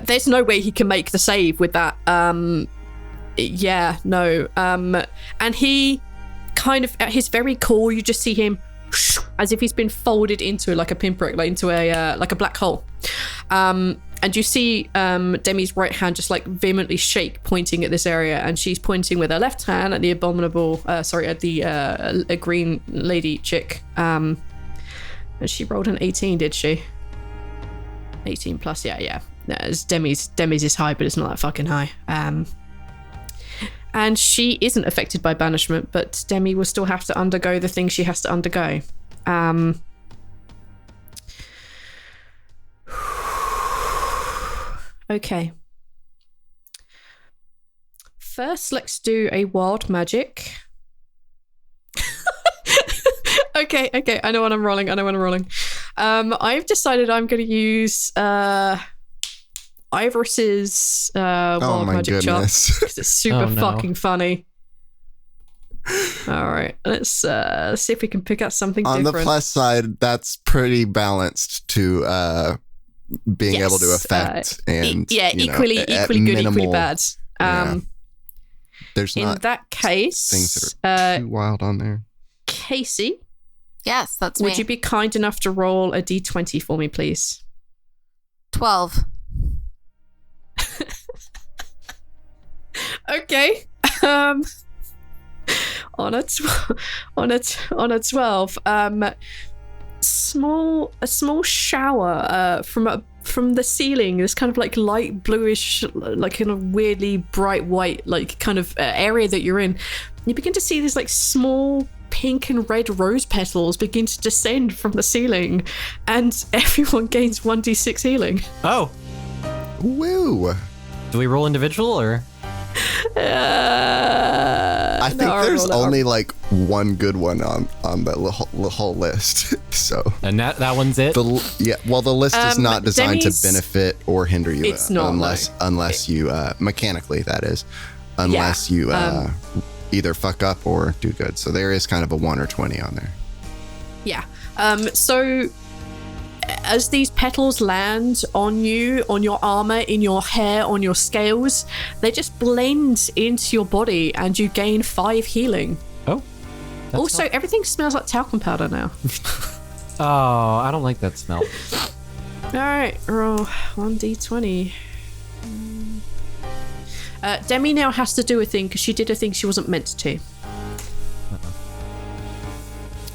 there's no way he can make the save with that. Yeah, no. And he kind of, at his very core, you just see him as if he's been folded into like a pinprick, like into a like a black hole. And you see Demi's right hand just like vehemently shake, pointing at this area, and she's pointing with her left hand at the a green lady chick. And she rolled an 18, did she? 18 plus, yeah. Demi's is high, but it's not that fucking high. And she isn't affected by banishment, but Demi will still have to undergo the thing she has to undergo. Okay. First, let's do a wild magic. Okay. I know what I'm rolling. I've decided I'm going to use Ivoris's wild magic chart because it's super fucking funny. All right, let's see if we can pick out something on different. The plus side, that's pretty balanced to being able to affect and equally good, minimal, equally bad. There's in not that case things that are too wild on there. Casey, yes, that's me. Would you be kind enough to roll a d20 for me, please? 12. Okay. On a 12, a small shower from the ceiling, this kind of like light bluish, like kind of weirdly bright white, like kind of area that you're in. You begin to see these like small pink and red rose petals begin to descend from the ceiling, and everyone gains 1d6 healing. Oh. Woo. Do we roll individual or? I think there's only like one good one on the whole list. So and that one's it. The list is not designed Demi's, to benefit or hinder you. It's not unless you mechanically, that is, unless you either fuck up or do good. So there is kind of a 1 or 20 on there. Yeah. So as these petals land on you, on your armor, in your hair, on your scales, they just blend into your body and you gain 5 healing. Oh. Also, everything smells like talcum powder now. Oh, I don't like that smell. All right, roll 1d20. Demi now has to do a thing because she did a thing she wasn't meant to.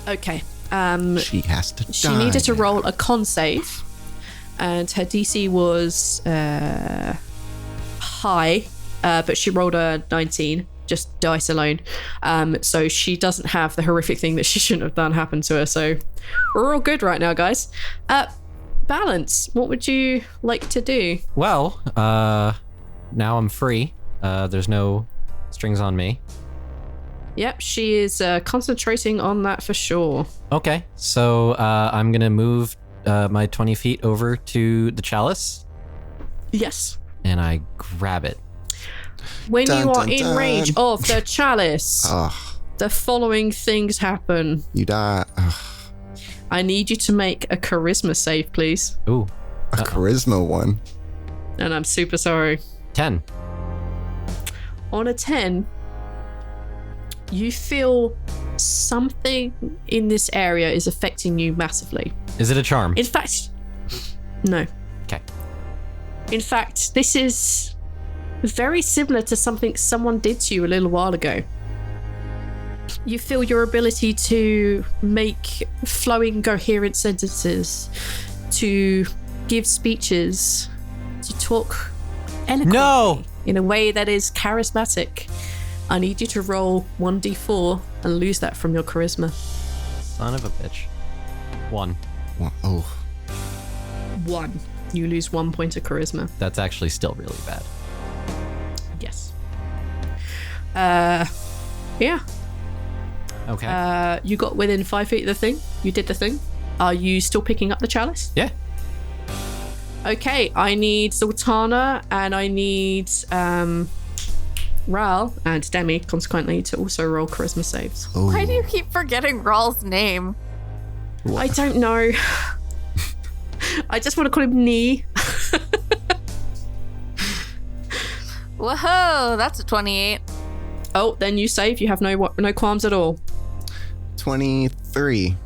Okay. She has to die. She needed to roll a con save, and her DC was high, but she rolled a 19, just dice alone. So she doesn't have the horrific thing that she shouldn't have done happen to her. So we're all good right now, guys. Balance, what would you like to do? Well, now I'm free. There's no strings on me. Yep, she is concentrating on that for sure. Okay, so I'm going to move my 20 feet over to the chalice. Yes. And I grab it. When you are in range of the chalice, the following things happen. You die. I need you to make a charisma save, please. Ooh. A charisma one. And I'm super sorry. 10. On a 10, you feel something in this area is affecting you massively. Is it a charm? In fact, no. Okay. In fact, this is very similar to something someone did to you a little while ago. You feel your ability to make flowing, coherent sentences, to give speeches, to talk eloquently in a way that is charismatic. I need you to roll 1d4 and lose that from your charisma. Son of a bitch. 1. Oh. 1. You lose 1 point of charisma. That's actually still really bad. Yes. Yeah. Okay. You got within 5 feet of the thing. You did the thing. Are you still picking up the chalice? Yeah. Okay, I need Zaltanna and I need Rhal and Demi, consequently, to also roll charisma saves. Oh. Why do you keep forgetting Rhal's name? What? I don't know. I just want to call him Nee. Whoa, that's a 28. Oh, then you save. You have no qualms at all. 23.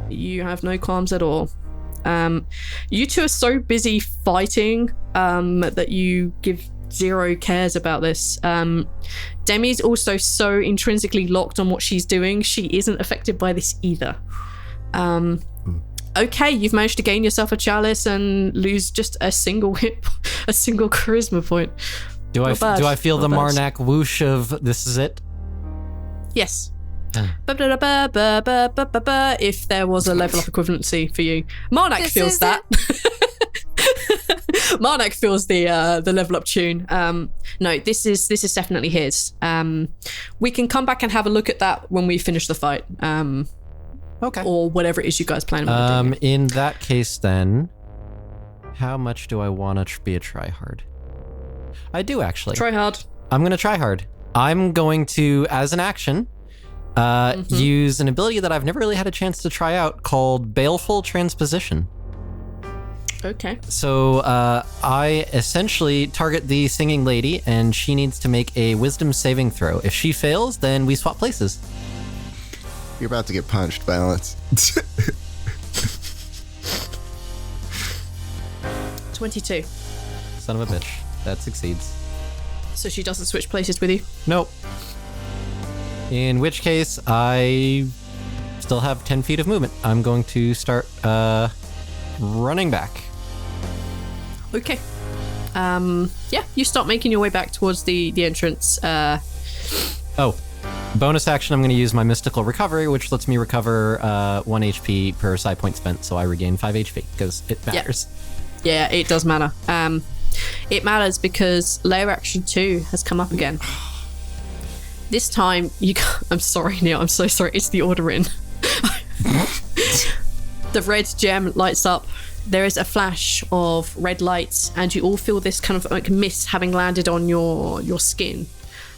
You have no qualms at all. You two are so busy fighting that you give zero cares about this. Demi's also so intrinsically locked on what she's doing, she isn't affected by this either. Okay, you've managed to gain yourself a chalice and lose just a single charisma point. Do I feel the Marnak whoosh of this is it? Yes. If there was a level up equivalency for you, Marnak feels that. Marnak feels the level up tune. No, this is definitely his. We can come back and have a look at that when we finish the fight. Okay. Or whatever it is you guys plan on doing. In that case, then, how much do I want to be a tryhard? I do actually. Try hard. I'm going to try hard. I'm going to, as an action, use an ability that I've never really had a chance to try out called Baleful Transposition. Okay. So I essentially target the singing lady, and she needs to make a wisdom saving throw. If she fails, then we swap places. You're about to get punched, Balance. 22. Son of a bitch. That succeeds. So she doesn't switch places with you? Nope. In which case, I still have 10 feet of movement. I'm going to start running back. Okay. Yeah, you start making your way back towards the entrance. Bonus action, I'm going to use my mystical recovery, which lets me recover 1 HP per psi point spent, so I regain 5 HP, because it matters. Yeah, it does matter. It matters because layer action 2 has come up again. This time, I'm sorry, Neil, I'm so sorry, it's the order in. The red gem lights up. There is a flash of red lights, and you all feel this kind of like mist having landed on your skin.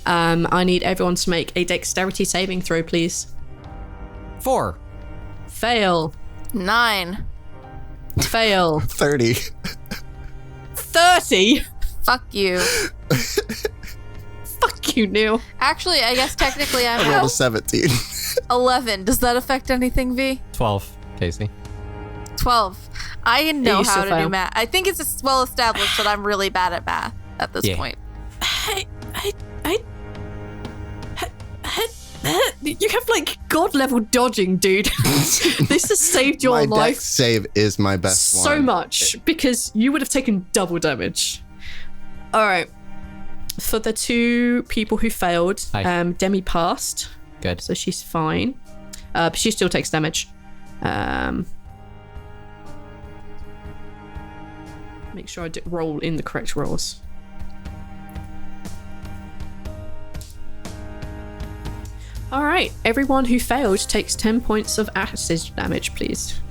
I need everyone to make a dexterity saving throw, please. 4. Fail. 9. Fail. 30. 30? Fuck you. Fuck you, Neil. Actually, I guess technically I I rolled have a 17. 11. Does that affect anything, V? 12, Casey. 12. I know you how still to fail. do math. I think it's well established that I'm really bad at math at this point. You have like god level dodging, dude. This has saved your My life dex save is my best one. so much because you would have taken double damage. All right. For the 2 people who failed, Demi passed. Good. So she's fine. But she still takes damage. Make sure I roll in the correct rolls. All right, everyone who failed takes 10 points of acid damage, please.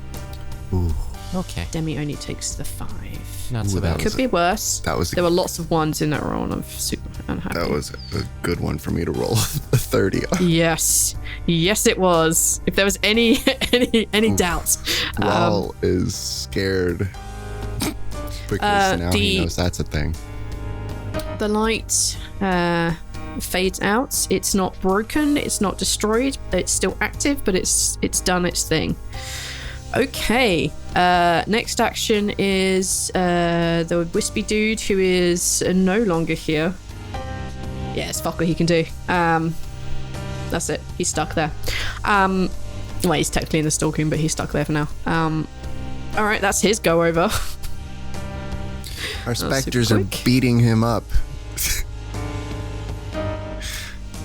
Ooh. Okay. Demi only takes the 5. Not so bad. Could be worse. There were lots of 1s in that roll, and I'm super unhappy. That was a good one for me to roll a 30. Yes, it was. If there was any doubt, Rhal is scared because now he knows that's a thing. The light fades out. It's not broken. It's not destroyed. It's still active, but it's done its thing. Okay. Next action is the wispy dude who is no longer here. Yeah, it's fuck what he can do. That's it. He's stuck there. Well, he's technically in the stalking, but he's stuck there for now. All right, that's his go over. Our specters are beating him up.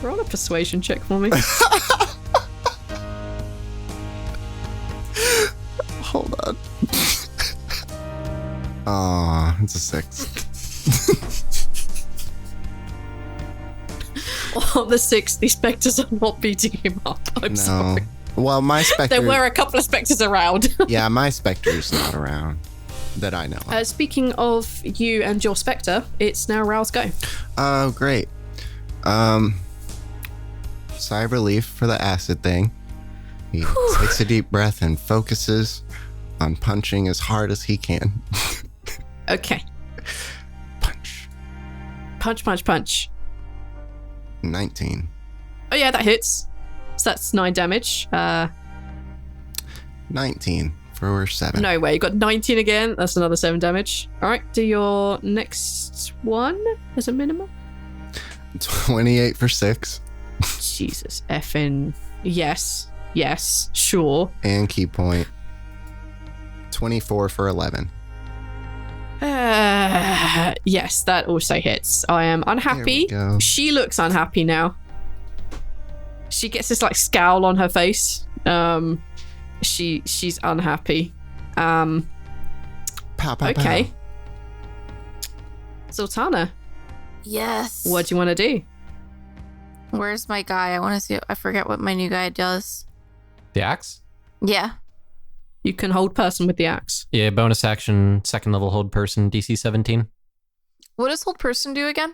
Roll a persuasion check for me. Hold on. Aw, it's a 6. On the 6, the specters are not beating him up. I'm sorry. Well, my specter... There were a couple of specters around. Yeah, my specter's not around that I know of. Speaking of you and your specter, it's now Rhal's go. Oh, great. Sigh of relief for the acid thing. He takes a deep breath and focuses on punching as hard as he can. Okay. Punch. 19. Oh yeah, that hits. So that's 9 damage. 19 for 7. No way, you got 19 again. That's another 7 damage. All right, do your next one as a minimum. 28 for 6. Jesus effing yes, sure. And key point. 24 for 11. Yes, that also hits. I am unhappy. There we go. She looks unhappy now. She gets this like scowl on her face. She's unhappy. Pow, pow, okay. pow. Zaltanna, Yes. what do you want to do? Where's my guy? I want to see. I forget what my new guy does. The axe? Yeah. You can hold person with the axe. Yeah, bonus action, 2nd level hold person, DC 17. What does hold person do again?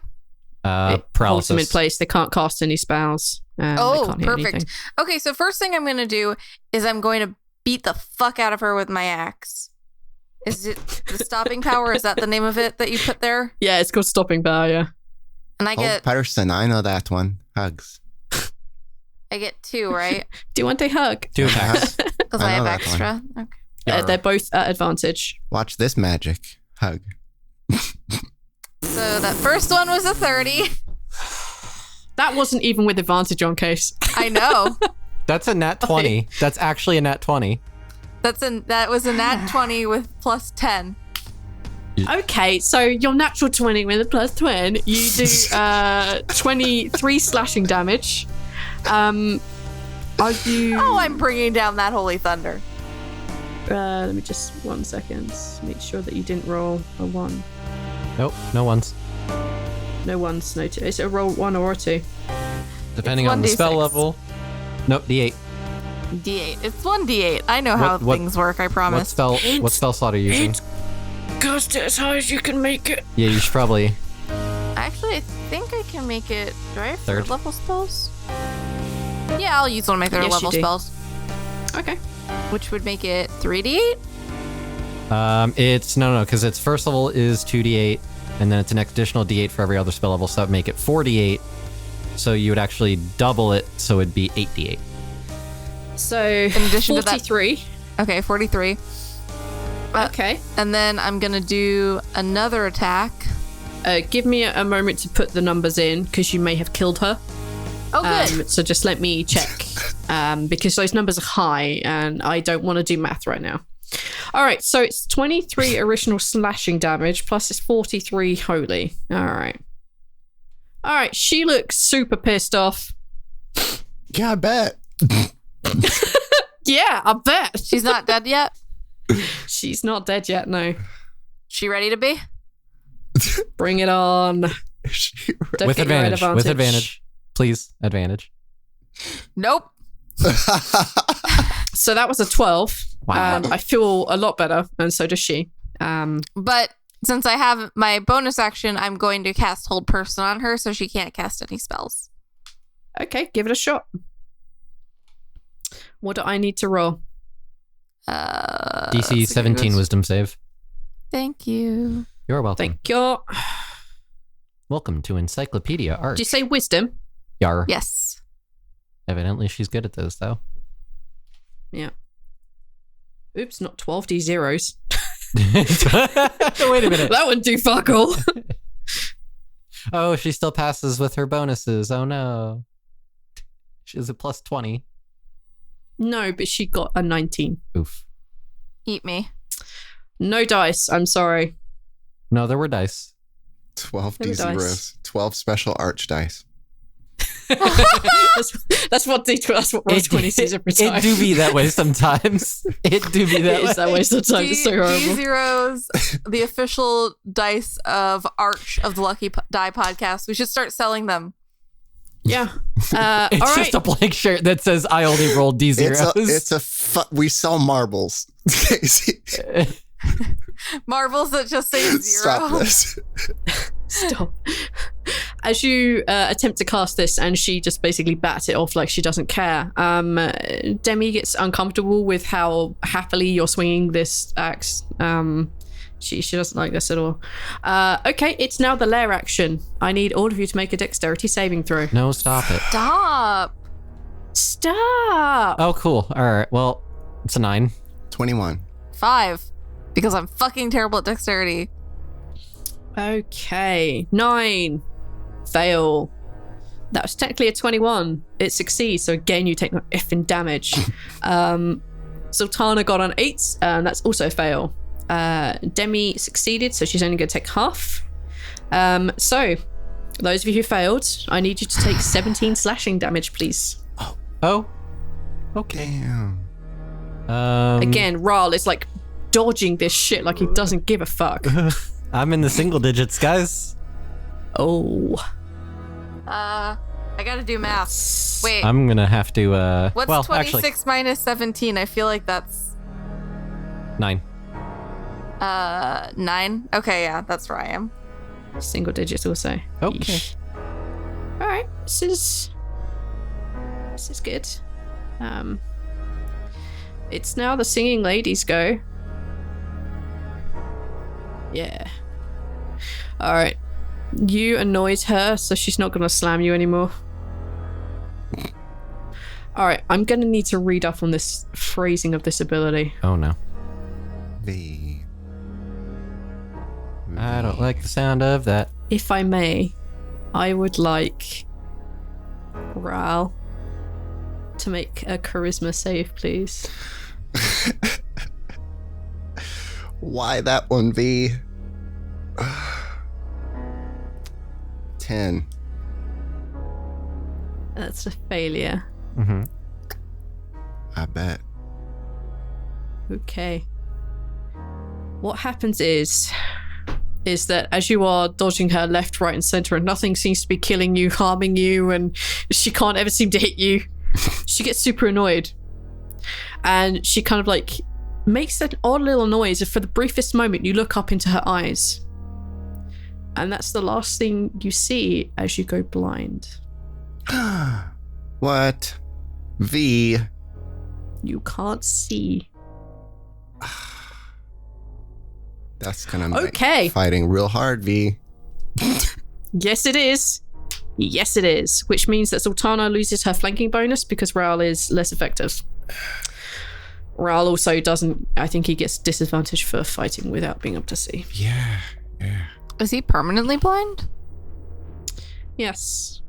It holds Paralysis. them in place. They can't cast any spells. They can't hear perfect. anything. Okay, so first thing I'm going to do is I'm going to beat the fuck out of her with my axe. Is it the stopping power? Is that the name of it that you put there? Yeah, it's called stopping power, yeah. And I Hold get person, I know that one. Hugs. 2, right? Do you want a hug? 2 attacks. Because I I have know that extra. Okay. They're both at advantage. Watch this magic. Hug. So that first one was a 30. That wasn't even with advantage on case. I know. That's a nat 20. That's actually a nat 20. That was a nat 20 with plus 10. Okay, so your natural 20 with a plus 20, you do 23 slashing damage. Are you... Oh, I'm bringing down that holy thunder. Let me just 1 second. Make sure that you didn't roll a 1. Nope, no ones. No 1s, no 2. Is it a roll 1 or a 2? Depending on the spell 1d6. level. Nope, D8. D8. It's 1d8. I know how What- things work, I promise. What spell slot are you using? Cast it as high as you can make it. Yeah, you should probably... Actually, I think I can make it. Do I have 3rd Third. level spells? Yeah, I'll use one of my 3rd Yes, level you do. spells, Okay. which would make it 3d8. It's... No, because its first level is 2d8, and then it's an additional d8 for every other spell level, so that would make it 4d8. So you would actually double it, so it'd be 8d8. So, In addition to that- 43. Okay, 43. Okay. And then I'm gonna do another attack. Give me a moment to put the numbers in, because you may have killed her. Oh, good. So just let me check, because those numbers are high, and I don't want to do math right now. All right, so it's 23 original slashing damage, plus it's 43 holy. All right. She looks super pissed off. Yeah, I bet. Yeah, I bet. She's not dead yet. She's not dead yet, no. She ready to be? Bring it on. With advantage. With advantage. Please, advantage. Nope. So that was a 12. Wow. I feel a lot better, and so does she. But since I have my bonus action, I'm going to cast Hold Person on her so she can't cast any spells. Okay, give it a shot. What do I need to roll? DC 17 wisdom save. Thank you. You're welcome. Thank you. Welcome to Encyclopedia Art. Did you say wisdom? Yar. Yes. Evidently she's good at those, though. Yeah. Oops, not 12D zeros. Wait a minute. That wouldn't do fuck all. Oh, she still passes with her bonuses. Oh no. She's a plus 20. No, but she got a 19. Oof. Eat me. No dice, I'm sorry. No, there were dice. 12 There were D0s. dice. 12 special arch dice. that's what roll 20 sees every time. It do be that way sometimes. It do be that It way. is that way sometimes. It's so horrible. D0s, the official dice of Arch of the Lucky Die podcast. We should start selling them. Yeah. It's all just right. a blank shirt that says I only rolled D0s. We sell marbles. Casey, Marbles that just say 0. stop this. Stop. As you attempt to cast this, and she just basically bats it off like she doesn't care. Demi gets uncomfortable with how happily you're swinging this axe. She doesn't like this at all. Okay, it's now the lair action. I need all of you to make a dexterity saving throw. No, stop it. Stop. Oh, cool. All right. Well, it's a 9. 21. 5. Because I'm fucking terrible at dexterity. Okay, 9. Fail. That was technically a 21. It succeeds, so again you take no effing damage. Zaltanna got an 8, and that's also a fail. Demi succeeded, so she's only going to take half. So, those of you who failed, I need you to take 17 slashing damage, please. Oh. Okay. Damn. Again, Rhal is like dodging this shit like he doesn't give a fuck. I'm in the single digits, guys. Oh. I gotta do math. Wait. I'm gonna have to. What's 26 minus 17? I feel like that's 9. 9. Okay, yeah, that's where I am. Single digits also. Okay. Yeesh. All right, this is good. It's now the singing lady's go. Yeah. All right. You annoyed her, so she's not gonna slam you anymore. All right, I'm gonna need to read up on this phrasing of this ability. Oh no. V. I don't like the sound of that. If I may, I would like Rhal to make a charisma save, please. Why that one, V? 10. That's a failure. Mm-hmm. I bet. Okay. What happens is that as you are dodging her left, right, and center, and nothing seems to be killing you, harming you, and she can't ever seem to hit you, she gets super annoyed. And she kind of like makes that odd little noise, and for the briefest moment, you look up into her eyes. And that's the last thing you see as you go blind. What? V. You can't see. That's gonna make Okay. fighting real hard, V. Yes, it is. Yes, it is. Which means that Zaltanna loses her flanking bonus because Rhal is less effective. Rhal also doesn't... I think he gets disadvantage for fighting without being able to see. Yeah. Is he permanently blind? Yes.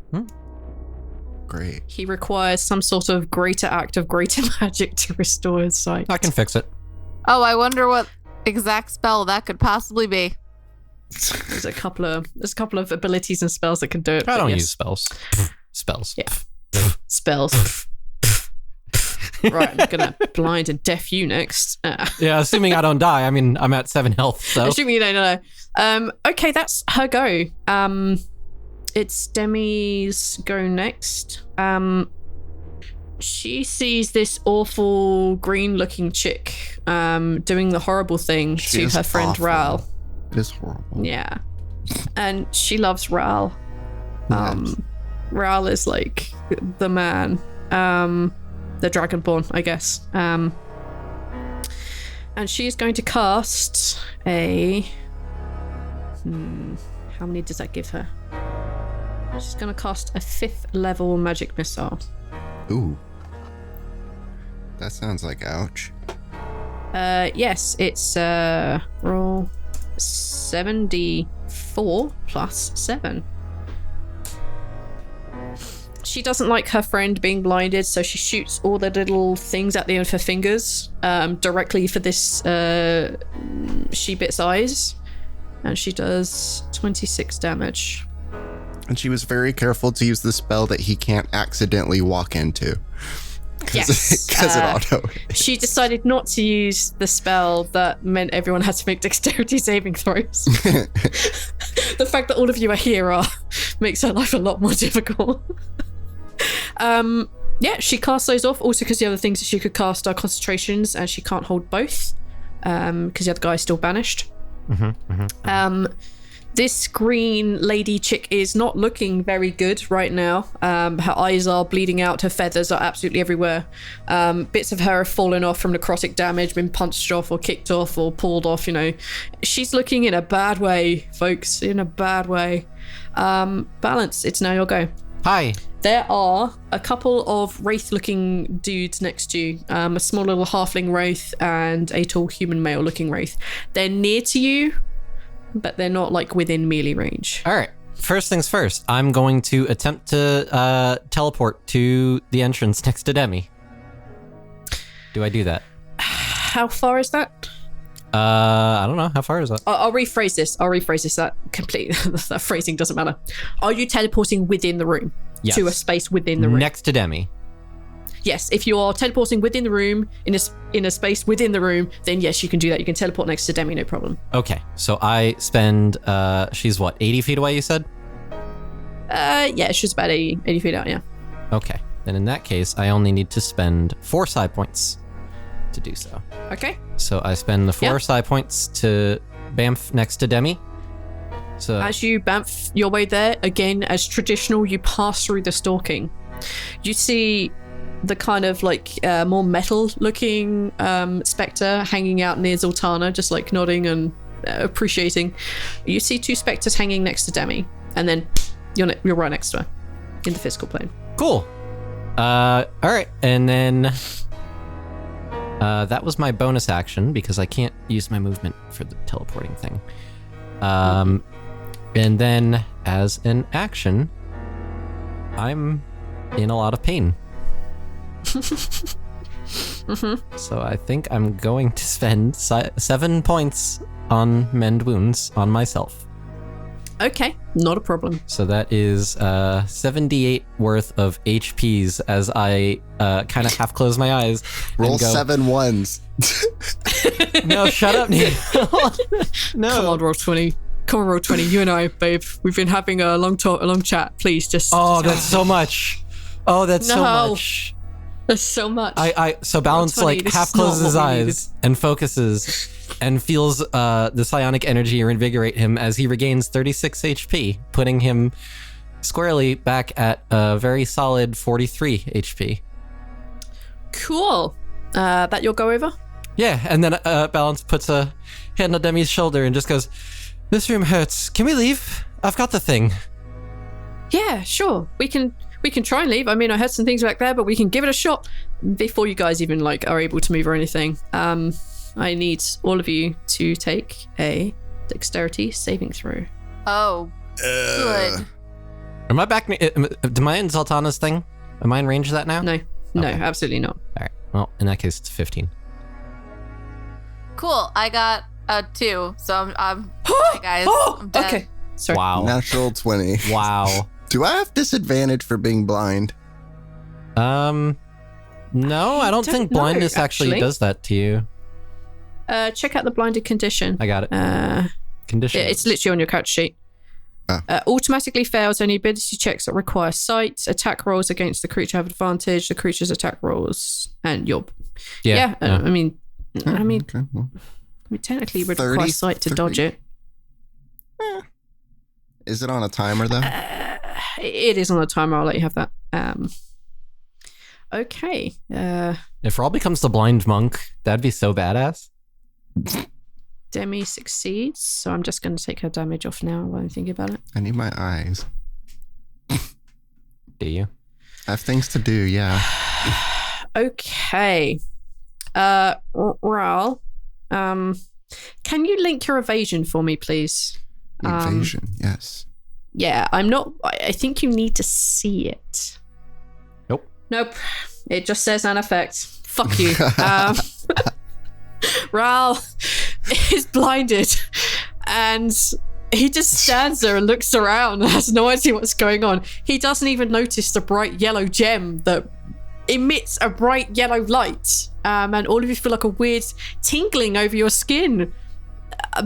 Great. He requires some sort of greater act of greater magic to restore his sight. I can fix it. Oh, I wonder what exact spell that could possibly be. There's a couple of abilities and spells that can do it. I but don't yes. use spells. Spells. Yeah. Spells. Right, I'm gonna blind and deaf you next. Yeah, assuming I don't die. I mean, I'm at 7 health, so. Assuming you don't know. Okay, that's her go. It's Demi's go next. She sees this awful green-looking chick doing the horrible thing to her friend Rhal. It is horrible. Yeah. And she loves Rhal. Rhal is like the man. The Dragonborn, I guess. And she's going to cast a... how many does that give her? She's going to cast a 5th level magic missile. Ooh. That sounds like ouch. Yes, it's roll 74 plus 7. She doesn't like her friend being blinded, so she shoots all the little things at the end of her fingers directly for this she-bit's eyes. And she does 26 damage. And she was very careful to use the spell that he can't accidentally walk into. Yes. Because it auto. She decided not to use the spell that meant everyone had to make dexterity saving throws. The fact that all of you are here makes her life a lot more difficult. Yeah, she casts those off. Also, because the other things that she could cast are concentrations, and she can't hold both because the other guy is still banished. This green lady chick is not looking very good right now. Her eyes are bleeding out. Her feathers are absolutely everywhere. Bits of her have fallen off from necrotic damage, been punched off or kicked off or pulled off, you know. She's looking in a bad way, folks, in a bad way. Balance, it's now your go. Hi. There are a couple of wraith-looking dudes next to you. A small little halfling wraith and a tall human male-looking wraith. They're near to you, but they're not like within melee range. All right. First things first, I'm going to attempt to teleport to the entrance next to Demi. Do I do that? How far is that? I don't know. How far is that? I'll rephrase this. That that phrasing doesn't matter. Are you teleporting within the room? Yes. To a space within the room? Next to Demi. Yes, if you are teleporting within the room, in a space within the room, then yes, you can do that. You can teleport next to Demi, no problem. Okay, so I spend, she's what, 80 feet away, you said? Yeah, she's about 80 feet out, yeah. Okay, then in that case, I only need to spend 4 psi points to do so. Okay. So I spend the 4 psi points to bamf next to Demi. So as you bamf your way there, again, as traditional, you pass through the stalking. You see the kind of like more metal looking spectre hanging out near Zaltanna, just like nodding and appreciating. You see 2 spectres hanging next to Demi, and then you're right next to her in the physical plane. Cool. All right, and then that was my bonus action because I can't use my movement for the teleporting thing. And then as an action, I'm in a lot of pain. So I think I'm going to spend 7 points on mend wounds on myself. Okay, not a problem. So that is 78 worth of HPs as I kind of half close my eyes. Roll and go, 7 ones. No, shut up, Neil. No. Come on, roll 20. Come on, roll 20. You and I, babe, we've been having a long chat. Please, just... Oh, that's so much. Oh, that's so much. There's so much. So Balance like half closes his eyes and focuses and feels the psionic energy reinvigorate him as he regains 36 HP, putting him squarely back at a very solid 43 HP. Cool. That you'll go over? Yeah, and then Balance puts a hand on Demi's shoulder and just goes, "This room hurts. Can we leave? I've got the thing." Yeah, sure. We can try and leave. I mean, I heard some things back there, but we can give it a shot before you guys even like are able to move or anything. I need all of you to take a dexterity saving throw. Oh, good. Am I back? Am I in Zaltanna's thing? Am I in range of that now? No, Okay. absolutely not. All right. Well, in that case, it's 15. Cool. I got a 2, so I'm hi guys. I'm dead. Okay. Sorry. Wow. Natural 20. Wow. Do I have disadvantage for being blind? No, I don't think blindness actually does that to you. Check out the blinded condition. I got it. Condition. It's literally on your character sheet. Automatically fails any ability checks that require sight. Attack rolls against the creature have advantage. The creature's attack rolls and your... Yeah. I mean, okay, well. Technically you would require sight to dodge it. Is it on a timer, though? It is on a timer. I'll let you have that. Okay. If Rhal becomes the blind monk, that'd be so badass. Demi succeeds, so I'm just going to take her damage off now while I'm thinking about it. I need my eyes. Do you? I have things to do, yeah. Okay. Rhal, can you link your evasion for me, please? Evasion, yes. Yeah, I think you need to see it. Nope. It just says an effect. Fuck you. Rhal is blinded and he just stands there and looks around and has no idea what's going on. He doesn't even notice the bright yellow gem that emits a bright yellow light, and all of you feel like a weird tingling over your skin.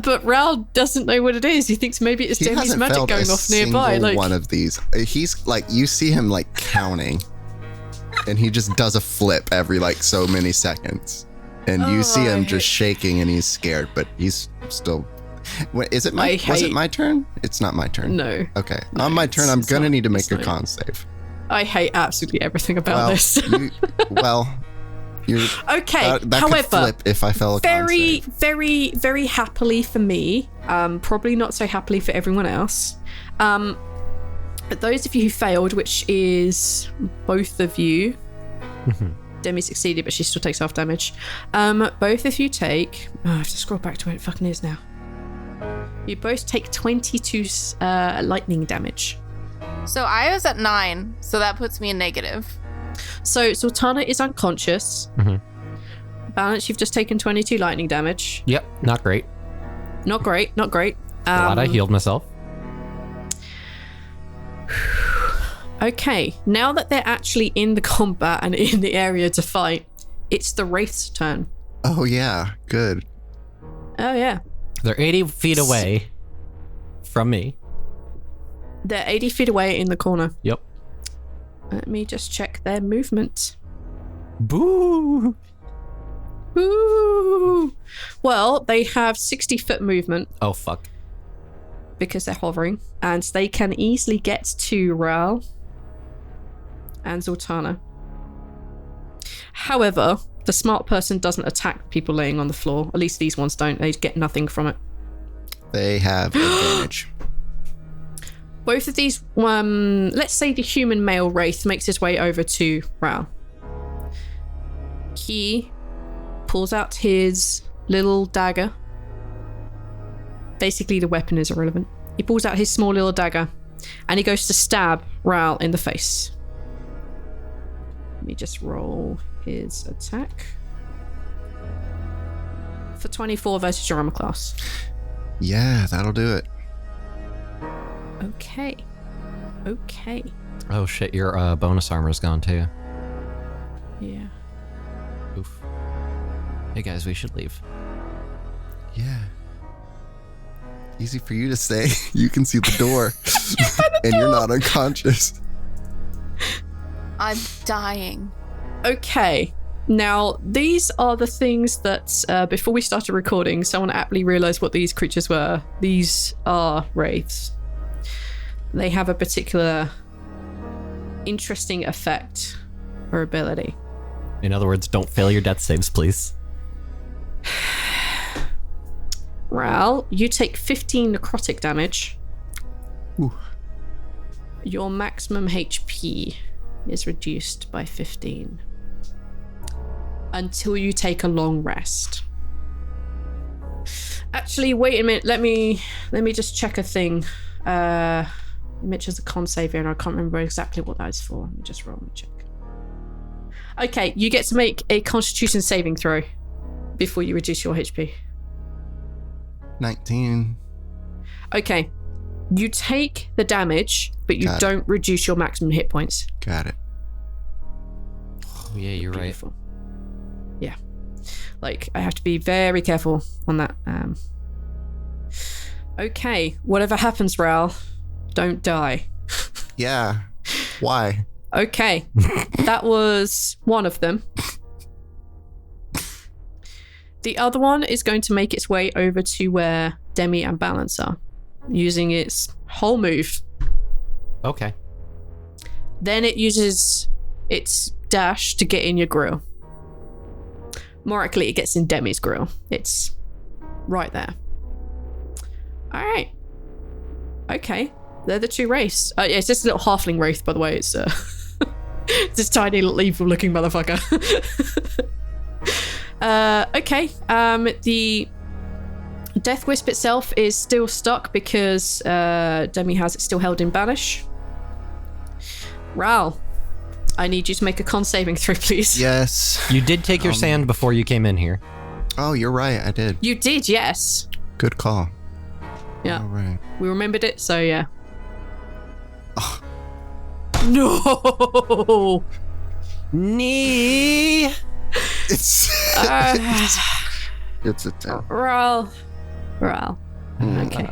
But Rhal doesn't know what it is. He thinks maybe it's Demi's magic going off nearby. Like one of these. He's like, you see him like counting, and he just does a flip every like so many seconds, and you see him just shaking, and he's scared, but he's still. Wait, is it my? Was it my turn? It's not my turn. No. Okay, no, on my turn, I'm gonna need to make a con save. I hate absolutely everything about this. You're, okay. That however, could flip if I fell a con save. very, very happily for me. Probably not so happily for everyone else. But those of you who failed, which is both of you, Demi succeeded, but she still takes half damage. Both of you take. I have to scroll back to where it fucking is now. You both take 22 lightning damage. So I was at 9, so that puts me in negative. So Zaltanna is unconscious. Balance, you've just taken 22 lightning damage. Yep, not great. Not great. Glad I healed myself. Okay, now that they're actually in the combat and in the area to fight, it's the Wraith's turn. Oh yeah, good. Oh yeah. They're 80 feet away from me. They're 80 feet away in the corner. Yep. Let me just check their movement. Boo! Boo! Well, they have 60-foot movement. Oh, fuck. Because they're hovering. And they can easily get to Rhal and Zaltanna. However, the smart person doesn't attack people laying on the floor. At least these ones don't. They get nothing from it. They have advantage. Both of these, let's say the human male wraith makes his way over to Rhal. He pulls out his little dagger. Basically, the weapon is irrelevant. He pulls out his small little dagger and he goes to stab Rhal in the face. Let me just roll his attack. For 24 versus your armor class. Yeah, that'll do it. Okay. Oh shit, your bonus armor's gone too. Yeah. Oof. Hey guys, we should leave. Yeah. Easy for you to say. You can see the door. And you're not unconscious. I'm dying. Okay. Now, these are the things that, before we started recording, someone aptly realized what these creatures were. These are wraiths. They have a particular interesting effect or ability. In other words, don't fail your death saves, please. Rhal, you take 15 necrotic damage. Ooh. Your maximum HP is reduced by 15 until you take a long rest. Actually, wait a minute. Let me just check a thing. Mitch has a con save here and I can't remember exactly what that is for. Let me just roll and check. Okay, you get to make a Constitution saving throw before you reduce your HP. 19. Okay, you take the damage, but you don't reduce your maximum hit points. Got it. Oh, yeah, you're Beautiful. Right. Yeah. Like, I have to be very careful on that. Okay. Whatever happens, Rhal, don't die. Yeah. Why? Okay. That was one of them. The other one is going to make its way over to where Demi and Balance are, using its whole move. Okay. Then it uses its dash to get in your grill. More accurately, it gets in Demi's grill. It's right there. All right. Okay. They're the two wraiths. Yeah, it's just a little halfling wraith, by the way. It's this tiny little evil-looking motherfucker. Okay. The Death Wisp itself is still stuck because Demi has it still held in banish. Rhal, I need you to make a con saving throw, please. Yes. You did take your sand before you came in here. Oh, you're right. I did. You did, yes. Good call. Yeah. All right. We remembered it, so yeah. Oh. No. Knee. It's it's a 10. Rhal. Okay.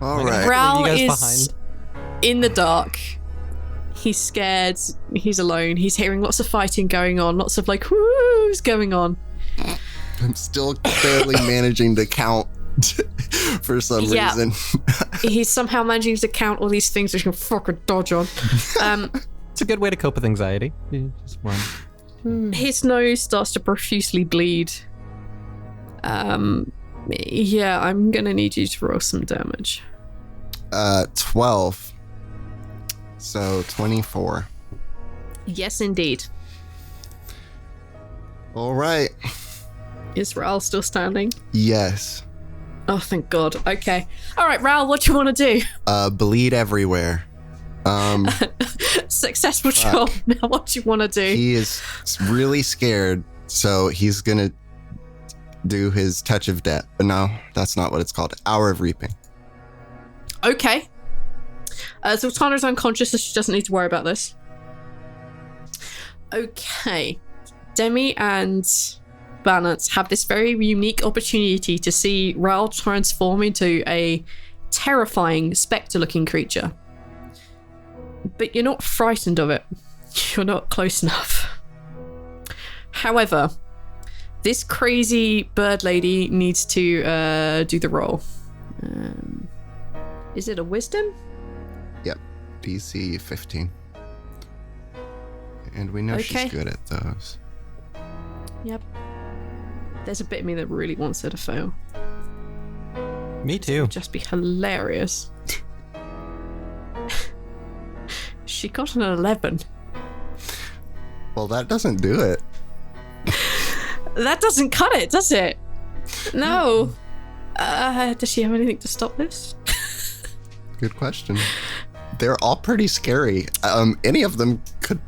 All right. Rhal you guys is in the dark. He's scared. He's alone. He's hearing lots of fighting going on. Lots of like whoos going on. I'm still barely managing to count for some reason. He's somehow managing to count all these things that you can fucking dodge on. It's a good way to cope with anxiety. Just one. His nose starts to profusely bleed. Yeah, I'm gonna need you to roll some damage. 12. So 24. Yes, indeed. All right. Is Rhal still standing? Yes. Oh, thank God. Okay. All right, Rhal, what do you want to do? Bleed everywhere. Successful job. Now, what do you want to do? He is really scared, so he's gonna do his touch of death. But no, that's not what it's called. Hour of Reaping. Okay. Zaltanna's unconscious, so she doesn't need to worry about this. Okay. Demi and Balance have this very unique opportunity to see Rhal transform into a terrifying, spectre-looking creature. But you're not frightened of it. You're not close enough. However, this crazy bird lady needs to do the roll. Is it a wisdom? Yep. DC 15. And we know she's good at those. Yep. There's a bit of me that really wants her to fail. Me too. It'd just be hilarious. She got an 11. Well, that doesn't do it. That doesn't cut it, does it? No. Does she have anything to stop this? Good question. They're all pretty scary. Any of them could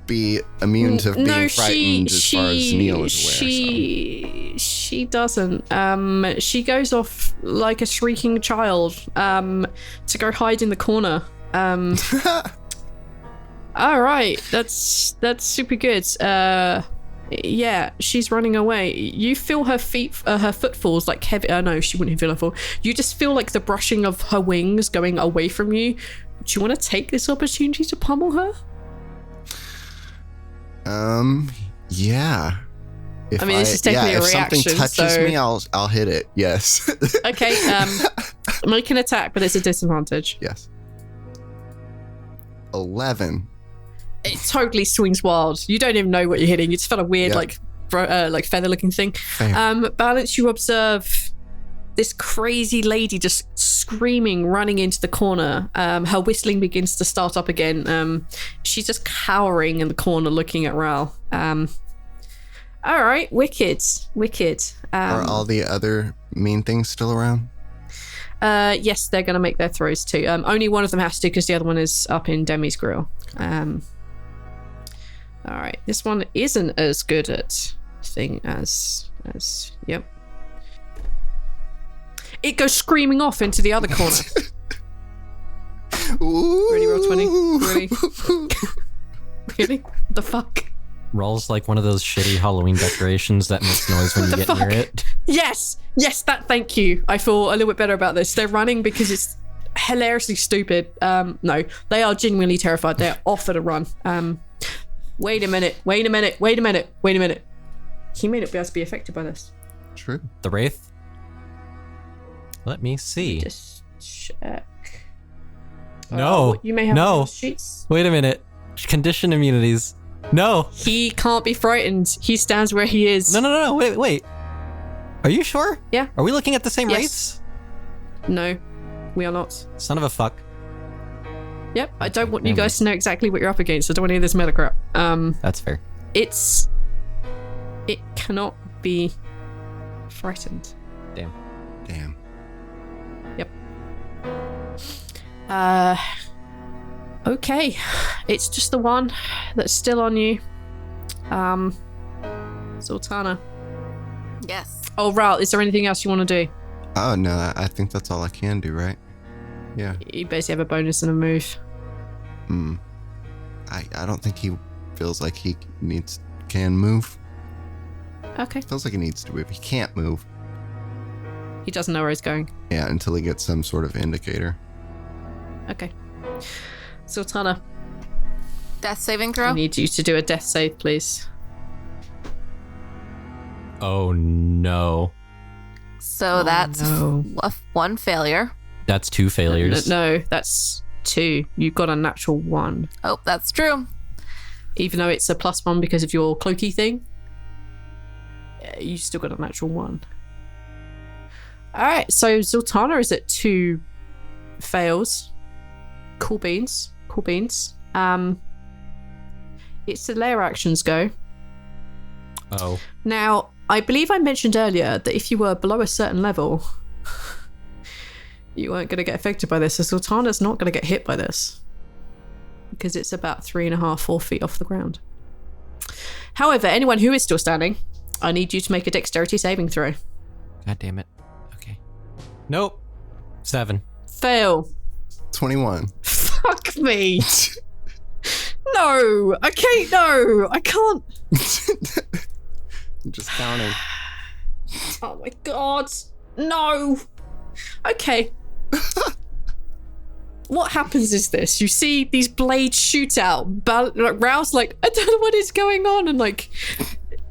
be immune to being frightened as far as Neil is aware. She doesn't. She goes off like a shrieking child to go hide in the corner. All right, that's super good. Yeah, she's running away. You feel her her footfalls like heavy. No, she wouldn't feel her fall. You just feel like the brushing of her wings going away from you. Do you want to take this opportunity to pummel her? Yeah. This is technically a reaction. If something touches me, I'll hit it. Yes. Okay. Make an attack, but it's a disadvantage. Yes. 11. It totally swings wild. You don't even know what you're hitting. You just felt a weird, like feather-looking thing. Balance, you observe this crazy lady just screaming, running into the corner. Her whistling begins to start up again. She's just cowering in the corner, looking at Rhal. All right, wicked. Are all the other mean things still around? Yes, they're going to make their throws too. Only one of them has to because the other one is up in Demi's grill. All right, this one isn't as good at thing as yep. It goes screaming off into the other corner. Ooh. Ready, roll 20. Ready. Really? What the fuck? Rhal's like one of those shitty Halloween decorations that makes noise when you get near it. Yes, thank you. I feel a little bit better about this. They're running because it's hilariously stupid. No, they are genuinely terrified. They're off at a run. Wait a minute. He may not be able to be affected by this. True. The Wraith? Let me see. Just check. No. You may have no. Sheets. Wait a minute. Condition immunities. No. He can't be frightened. He stands where he is. No. Wait. Are you sure? Yeah. Are we looking at the same Yes. wraiths? No, we are not. Son of a fuck. Yep. I don't want you guys to know exactly what you're up against. I don't want any of this meta crap. That's fair. It cannot be frightened. Damn. Yep. Okay. It's just the one that's still on you. Zaltanna. Yes. Oh, Rhal, is there anything else you want to do? Oh, no, I think that's all I can do, right? Yeah. You basically have a bonus and a move. I don't think he feels like he can move. Okay. Feels like he needs to move. He can't move. He doesn't know where he's going. Yeah, until he gets some sort of indicator. Okay. Zaltanna, Death saving I throw? need you to do a death save, please. Oh no. So that's one failure. That's 2 failures. No, that's 2. You've got a natural 1. Oh, that's true. Even though it's a +1 because of your cloaky thing, you still got a natural 1. Alright, so Zaltanna is at 2 fails. Cool beans. It's the layer actions go. Oh. Now, I believe I mentioned earlier that if you were below a certain level, you weren't going to get affected by this. So Zaltanna's not going to get hit by this because it's about 3.5, 4 feet off the ground. However, anyone who is still standing, I need you to make a dexterity saving throw. God damn it. Okay. Nope. 7. Fail. 21. Fuck me. No. Okay, no. I can't. I'm just counting. Oh my god. No. Okay. What happens is this. You see these blades shoot out. Rhal's like, I don't know what is going on. And like,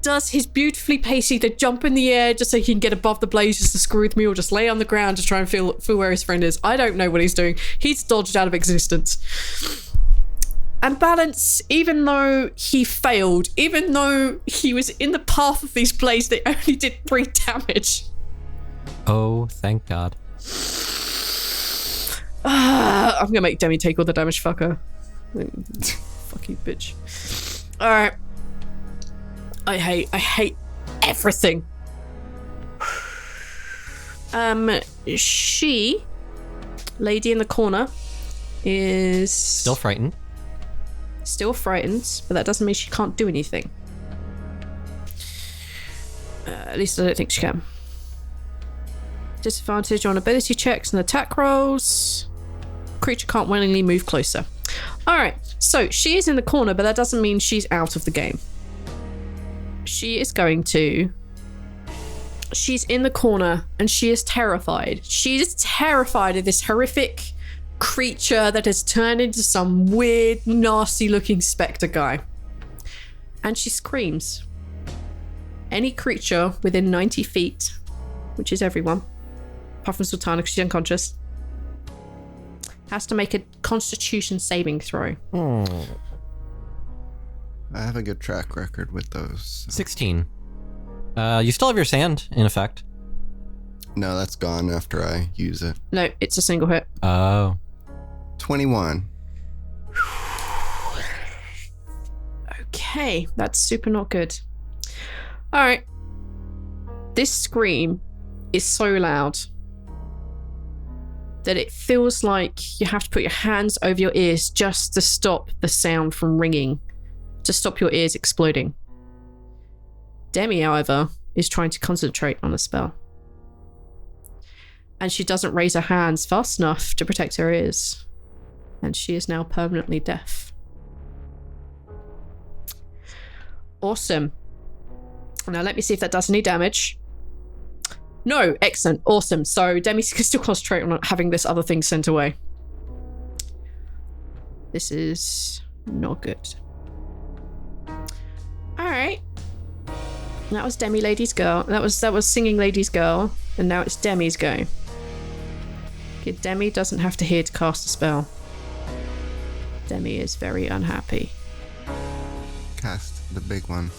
does his beautifully pacey to jump in the air just so he can get above the blades just to screw with me, or just lay on the ground to try and feel where his friend is. I don't know what he's doing. He's dodged out of existence. And Balance, even though he failed, even though he was in the path of these blades, they only did 3 damage. Oh, thank God. I'm gonna make Demi take all the damage, fucker. Fucking bitch. Alright. I hate everything. She, lady in the corner, is Still frightened. But that doesn't mean she can't do anything. At least I don't think she can. Disadvantage on ability checks and attack rolls. Creature can't willingly move closer. Alright, so she is in the corner, but that doesn't mean she's out of the game. She's in the corner and she is terrified. She is terrified of this horrific creature that has turned into some weird, nasty looking spectre guy. And she screams. Any creature within 90 feet, which is everyone, apart from Zaltanna because she's unconscious, has to make a Constitution saving throw. I have a good track record with those. 16. You still have your sand, in effect. No, that's gone after I use it. No, it's a single hit. Oh. 21. Okay, that's super not good. Alright. This scream is so loud that it feels like you have to put your hands over your ears just to stop the sound from ringing, to stop your ears exploding. Demi, however, is trying to concentrate on a spell. And she doesn't raise her hands fast enough to protect her ears. And she is now permanently deaf. Awesome. Now let me see if that does any damage. No, excellent, awesome. So Demi can still concentrate on having this other thing sent away. This is not good. All right. That was Demi Lady's Girl. That was Singing Lady's Girl, and now it's Demi's go. Okay, Demi doesn't have to hear to cast a spell. Demi is very unhappy. Cast the big one.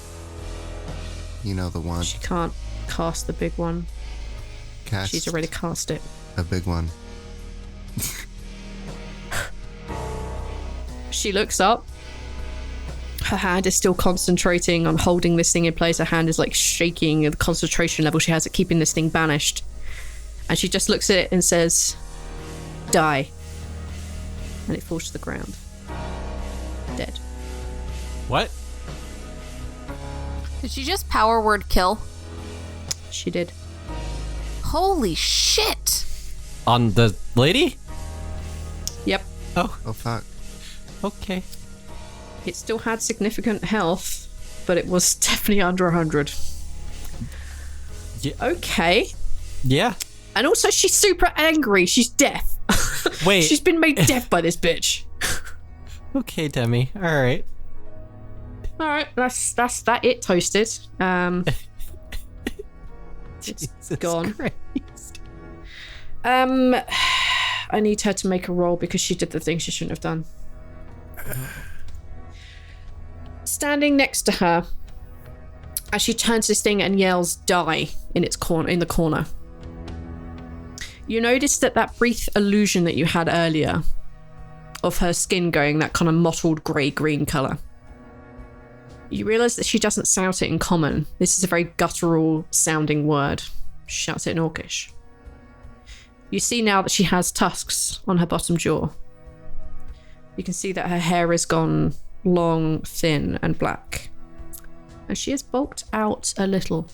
You know the one. She can't cast the big one. She's already cast it. A big one. She looks up. Her hand is still concentrating on holding this thing in place. Her hand is like shaking at the concentration level she has at keeping this thing banished. And she just looks at it and says, "Die." And it falls to the ground. Dead. What? Did she just power word kill? She did. Holy shit! On the lady? Yep. Oh fuck. Okay. It still had significant health, but it was definitely under 100. Yeah. Okay. Yeah. And also, she's super angry. She's deaf. Wait. She's been made deaf by this bitch. Okay, Demi. All right. All right. That's that. It toasted. It's Jesus gone. Christ. I need her to make a roll because she did the thing she shouldn't have done. Standing next to her, as she turns this thing and yells "die" in the corner. You notice that brief illusion that you had earlier of her skin going that kind of mottled grey-green colour. You realise that she doesn't shout it in common. This is a very guttural sounding word. She shouts it in Orcish. You see now that she has tusks on her bottom jaw. You can see that her hair has gone long, thin, and black. And she has bulked out a little.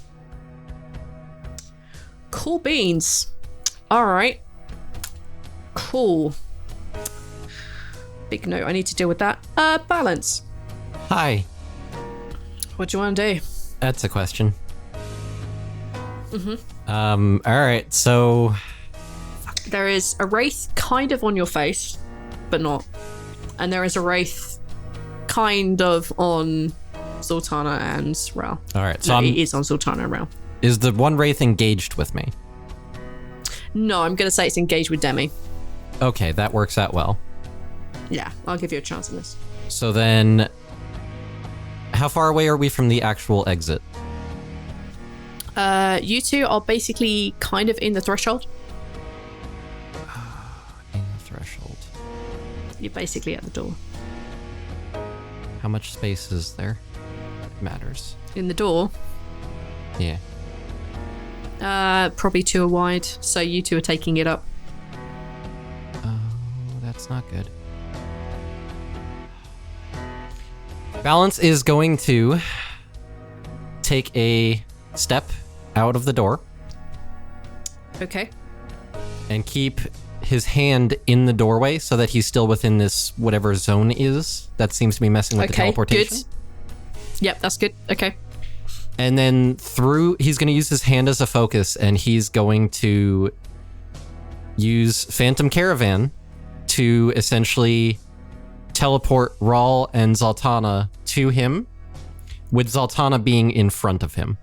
Cool beans. Alright. Cool. Big note, I need to deal with that. Balance. Hi. What do you want to do? That's a question. All right, so... There is a wraith kind of on your face, but not. And there is a wraith kind of on Zaltanna and Rhal. All right, so it is on Zaltanna and Rhal. Is the one wraith engaged with me? No, I'm going to say it's engaged with Demi. Okay, that works out well. Yeah, I'll give you a chance on this. So then, how far away are we from the actual exit? You two are basically kind of in the threshold. In the threshold. You're basically at the door. How much space is there? It matters. In the door? Yeah. Probably 2 are wide, so you two are taking it up. Oh, that's not good. Balance is going to take a step out of the door. Okay. And keep his hand in the doorway so that he's still within this whatever zone is that seems to be messing with the teleportation. Good. Yep, that's good. Okay. And then he's going to use his hand as a focus, and he's going to use Phantom Caravan to essentially teleport Rhal and Zaltanna to him, with Zaltanna being in front of him.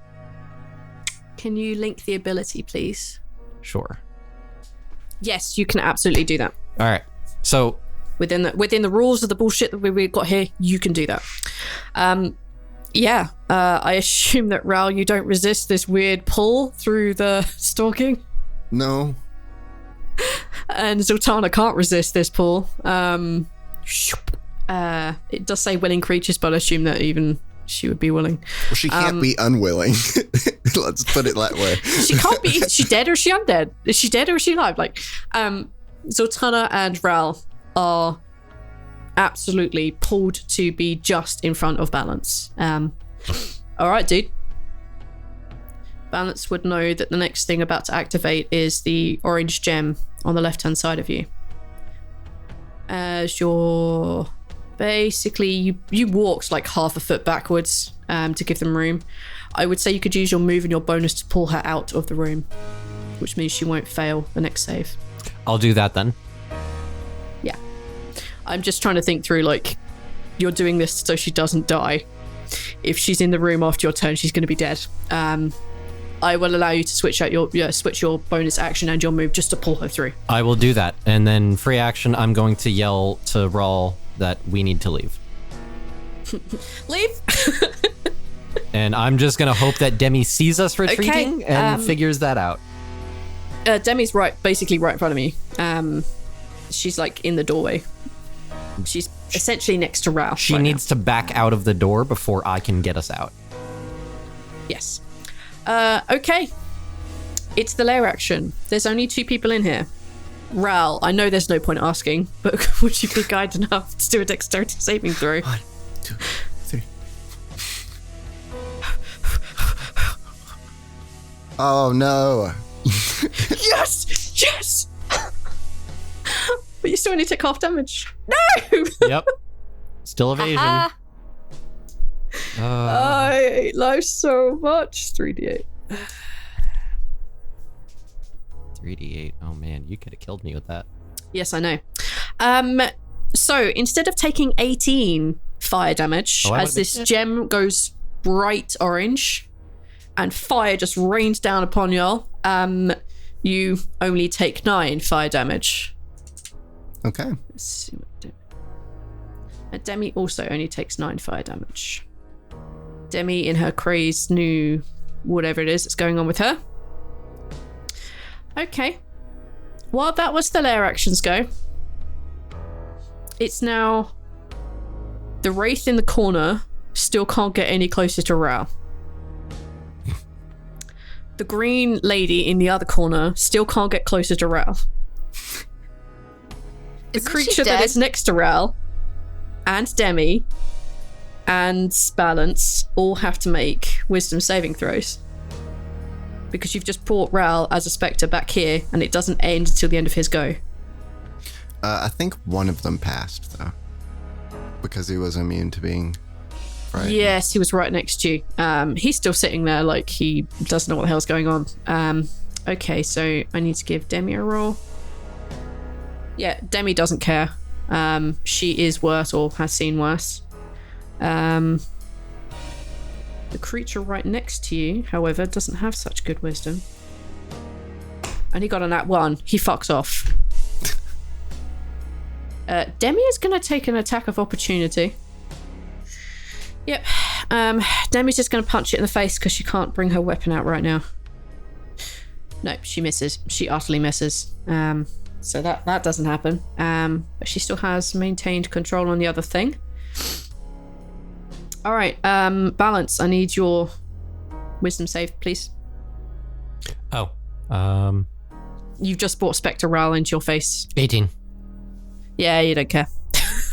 Can you link the ability, please? Sure. Yes, you can absolutely do that. All right. So within the rules of the bullshit that we've got here, you can do that. Yeah. I assume that Rhal, you don't resist this weird pull through the stalking. No. And Zaltanna can't resist this pull. It does say willing creatures, but I assume that even she would be willing. Well, she can't be unwilling. Let's put it that way. She can't be. Is she dead or is she undead? Is she dead or is she alive? Like, Zaltanna and Rhal are absolutely pulled to be just in front of Balance. All right, dude. Balance would know that the next thing about to activate is the orange gem on the left-hand side of you. As you're basically, you walked like half a foot backwards to give them room. I would say you could use your move and your bonus to pull her out of the room, which means she won't fail the next save. I'll do that then. Yeah. I'm just trying to think through, like, you're doing this so she doesn't die. If she's in the room after your turn, she's going to be dead. I will allow you to switch out switch your bonus action and your move just to pull her through. I will do that. And then free action, I'm going to yell to Rhal that we need to leave. Leave? And I'm just going to hope that Demi sees us retreating and figures that out. Demi's basically right in front of me. She's like in the doorway. She's essentially next to Rhal. She needs to back out of the door before I can get us out. Yes. Okay. It's the lair action. There's only 2 people in here. Rhal, I know there's no point asking, but would you be kind enough to do a dexterity saving throw? 1, 2, 3. Oh no. Yes! Yes! But you still only take half damage. No! Yep. Still evasion. I hate life so much. 3d8. 3d8. Oh man, you could have killed me with that. Yes, I know. So instead of taking 18 fire damage, as this gem goes bright orange and fire just rains down upon y'all, you only take 9 fire damage. Okay. Let's see what Demi also only takes 9 fire damage. Demi, in her crazed new whatever it is that's going on with her. Okay. While that was the lair actions go, it's now the wraith in the corner still can't get any closer to Rhal. The green lady in the other corner still can't get closer to Rhal. The creature that is next to Rhal and Demi and Balance all have to make wisdom saving throws. Because you've just brought Rhal as a spectre back here and it doesn't end until the end of his go. I think one of them passed, though. Because he was immune to being frightened. Yes, he was right next to you. He's still sitting there like he doesn't know what the hell's going on. Okay, so I need to give Demi a roll. Yeah, Demi doesn't care. She is worse or has seen worse. The creature right next to you, however, doesn't have such good wisdom. And he got on that 1. He fucks off. Demi is going to take an attack of opportunity. Yep. Demi's just going to punch it in the face because she can't bring her weapon out right now. No, she misses. She utterly misses. So that doesn't happen. But she still has maintained control on the other thing. All right, Balance, I need your wisdom save, please. Oh. You've just brought Spectre Rhal into your face. 18. Yeah, you don't care.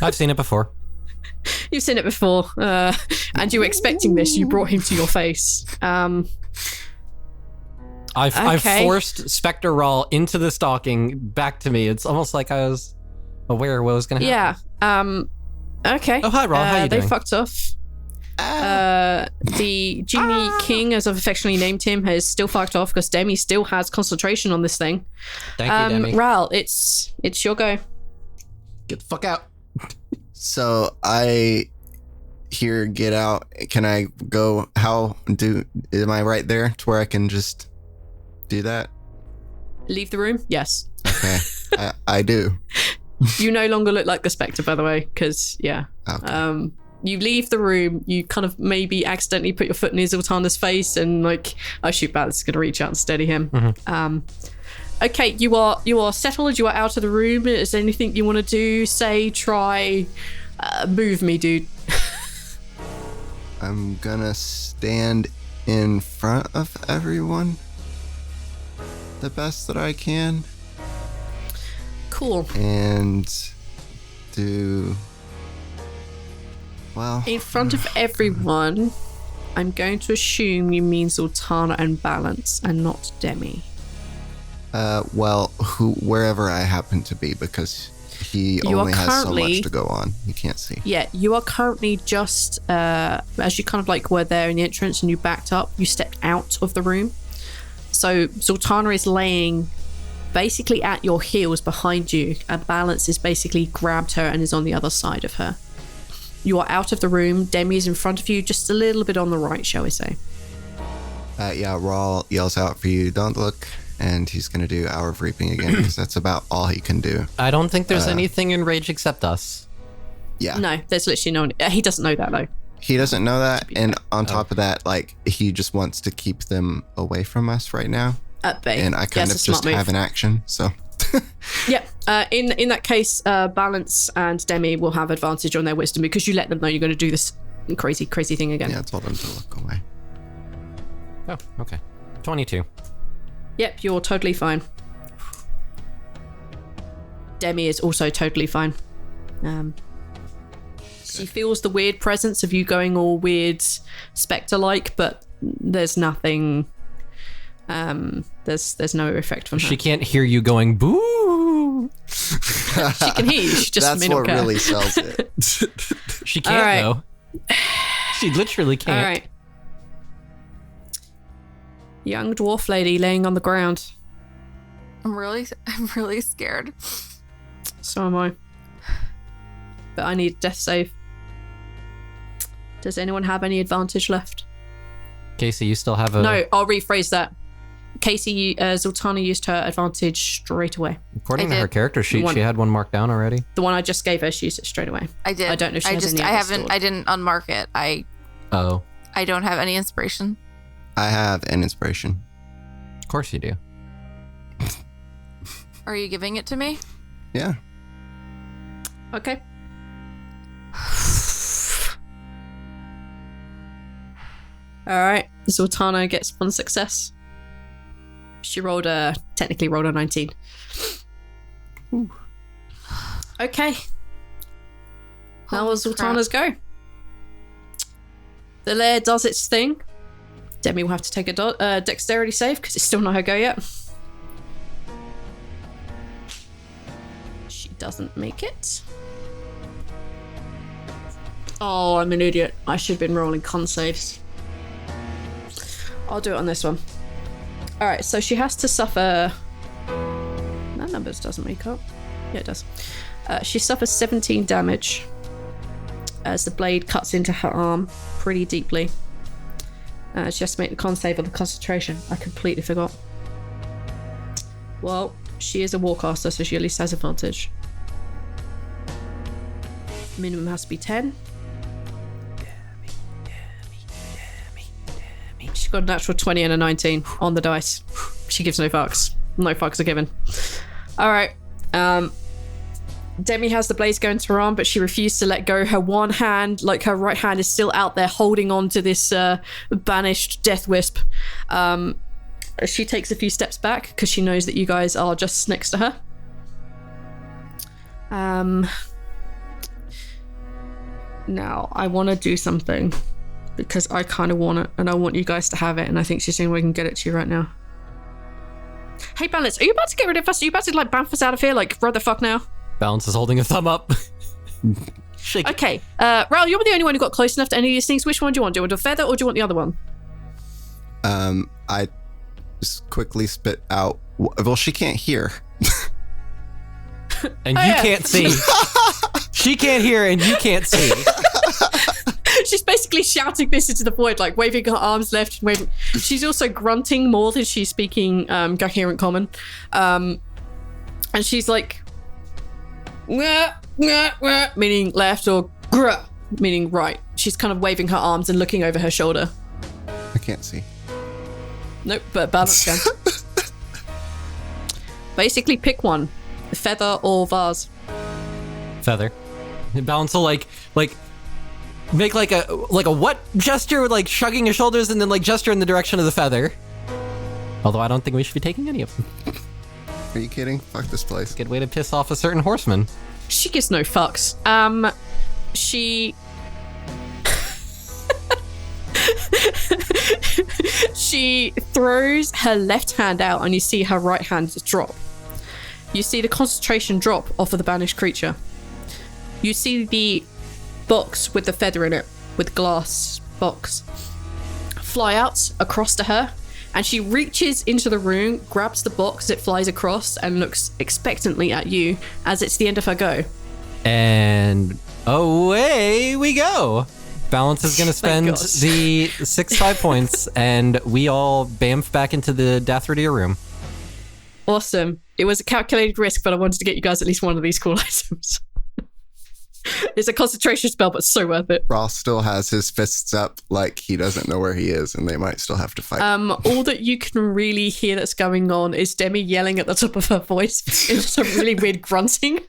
I've seen it before. You've seen it before. And you were expecting this. You brought him to your face. I've forced Spectre Rhal into the stalking back to me. It's almost like I was aware of what was going to happen. Yeah. Okay. Oh, hi, Rhal. How you doing? They fucked off. The Genie King, as I've affectionately named him, has still fucked off because Demi still has concentration on this thing. Thank you, Demi. Rhal, it's your go. Get the fuck out. So I hear get out. Can I go? Am I right there to where I can just do that? Leave the room? Yes. Okay. I do. You no longer look like the Spectre, by the way, because, yeah. Okay. You leave the room, you kind of maybe accidentally put your foot in Zaltanna's face and like, oh shoot, Balance is going to reach out and steady him. Mm-hmm. Okay, you are settled, you are out of the room. Is there anything you want to do, say, try, move me, dude? I'm gonna stand in front of everyone the best that I can. Cool. And do... Well... In front of everyone, I'm going to assume you mean Zaltanna and Balance and not Demi. Well, wherever I happen to be, because He only has so much to go on. He can't see. Yeah, you are currently just, as you kind of like were there in the entrance and you backed up, you stepped out of the room. So Zaltanna is laying basically at your heels behind you, and Balance has basically grabbed her and is on the other side of her. You are out of the room. Demi is in front of you, just a little bit on the right, shall we say. Rhal yells out for you, don't look, and he's going to do Hour of Reaping again, because that's about all he can do. I don't think there's anything in Rage except us. Yeah. No, there's literally no one. He doesn't know that, though. He doesn't know that, and on top of that, like, he just wants to keep them away from us right now. At bay. And I kind of just have an action, so... Yeah, in that case, Balance and Demi will have advantage on their wisdom because you let them know you're going to do this crazy thing again. Yeah, I told them to look away. Oh, okay. 22. Yep, you're totally fine. Demi is also totally fine. She feels the weird presence of you going all weird Spectre-like, but there's nothing... there's no effect from her. She can't hear you going boo. She can hear you. She just That's what really sells it. She can't though. She literally can't. All right. Young dwarf lady laying on the ground. I'm really scared. So am I. But I need death save. Does anyone have any advantage left? Casey, you still have a... No, I'll rephrase that. Casey, Zaltanna used her advantage straight away. According to her character sheet, she had one marked down already. The one I just gave her, she used it straight away. I did. I don't know if she has any I didn't unmark it. I don't have any inspiration. I have an inspiration. Of course you do. Are you giving it to me? Yeah. Okay. Alright, Zaltanna gets one success. She technically rolled a 19. Ooh. Okay. Now Zaltanna's go. The lair does its thing. Demi will have to take a dexterity save because it's still not her go yet. She doesn't make it. Oh, I'm an idiot. I should have been rolling con saves. I'll do it on this one. Alright, so she has to suffer... That numbers doesn't make up. Yeah, it does. She suffers 17 damage as the blade cuts into her arm pretty deeply. She has to make the con save of the concentration. I completely forgot. Well, she is a warcaster, so she at least has advantage. Minimum has to be 10. She got a natural 20 and a 19 on the dice. She gives no fucks. No fucks are given. Alright. Demi has the blades going to her arm, but she refused to let go. Her one hand, like her right hand, is still out there holding on to this banished death wisp. She takes a few steps back because she knows that you guys are just next to her. Now, I want to do something because I kind of want it and I want you guys to have it, and I think she's the only way I can get it to you right now. Hey, Balance, are you about to get rid of us? Are you about to like bamf us out of here? Like, right the fuck now? Balance is holding a thumb up. Shake. Okay, Rhal, you're the only one who got close enough to any of these things. Which one do you want? Do you want a feather or do you want the other one? I just quickly spit out. Well, she can't hear. And you can't see. She can't hear and you can't see. She's basically shouting this into the void, like waving her arms left and waving. She's also grunting more than she's speaking coherent common. And she's like, "Ngah, ngah, ngah," meaning left, or grah, meaning right. She's kind of waving her arms and looking over her shoulder. I can't see. Nope, but Balance can. Basically pick one. Feather or vase. Feather. Balance will like make like a what gesture with like shrugging his shoulders and then like gesture in the direction of the feather. Although I don't think we should be taking any of them. Are you kidding? Fuck this place. Good way to piss off a certain horseman. She gives no fucks. She she throws her left hand out and you see her right hand drop. you see the concentration drop off of the banished creature. You see the box with the feather in it, with glass box, fly out across to her, and she reaches into the room, grabs the box, it flies across, and looks expectantly at you as it's the end of her go. And away we go. Balance is going to spend the 6 points, and we all bamf back into the Dathridia room. Awesome. It was a calculated risk, but I wanted to get you guys at least one of these cool items. It's a concentration spell, but so worth it. Rhal still has his fists up like he doesn't know where he is, and they might still have to fight. All that you can really hear that's going on is Demi yelling at the top of her voice in some really weird grunting.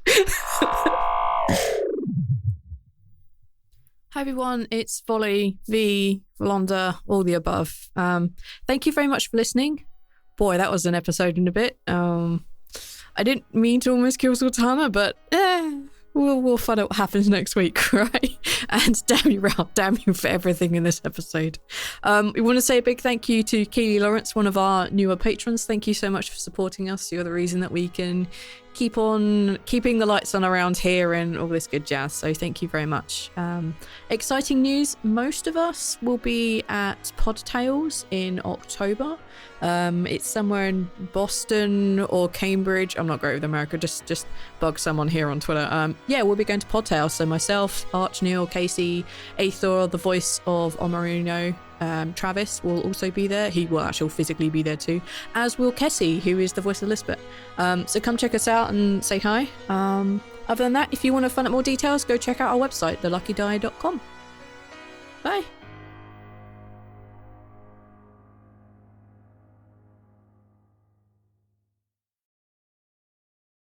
Hi everyone, it's Volley, V, Volanda, all the above. Thank you very much for listening. Boy, that was an episode in a bit. I didn't mean to almost kill Zaltanna, but we'll find out what happens next week, right? And damn you, Rhal, damn you for everything in this episode. We want to say a big thank you to Keely Lawrence, one of our newer patrons. Thank you so much for supporting us. You're the reason that we can keep on keeping the lights on around here and all this good jazz, so thank you very much. Exciting news, most of us will be at Pod Tales in October. It's somewhere in Boston or Cambridge. I'm not great with America, just bug someone here on Twitter. We'll be going to Pod Tales, so myself, Arch, Neil, Casey, Aethor, the voice of Omarino, Travis will also be there. He will actually physically be there too, as will Kessie, who is the voice of Lisbeth. So come check us out and say hi. Other than that, if you want to find out more details, go check out our website, theluckydie.com. Bye.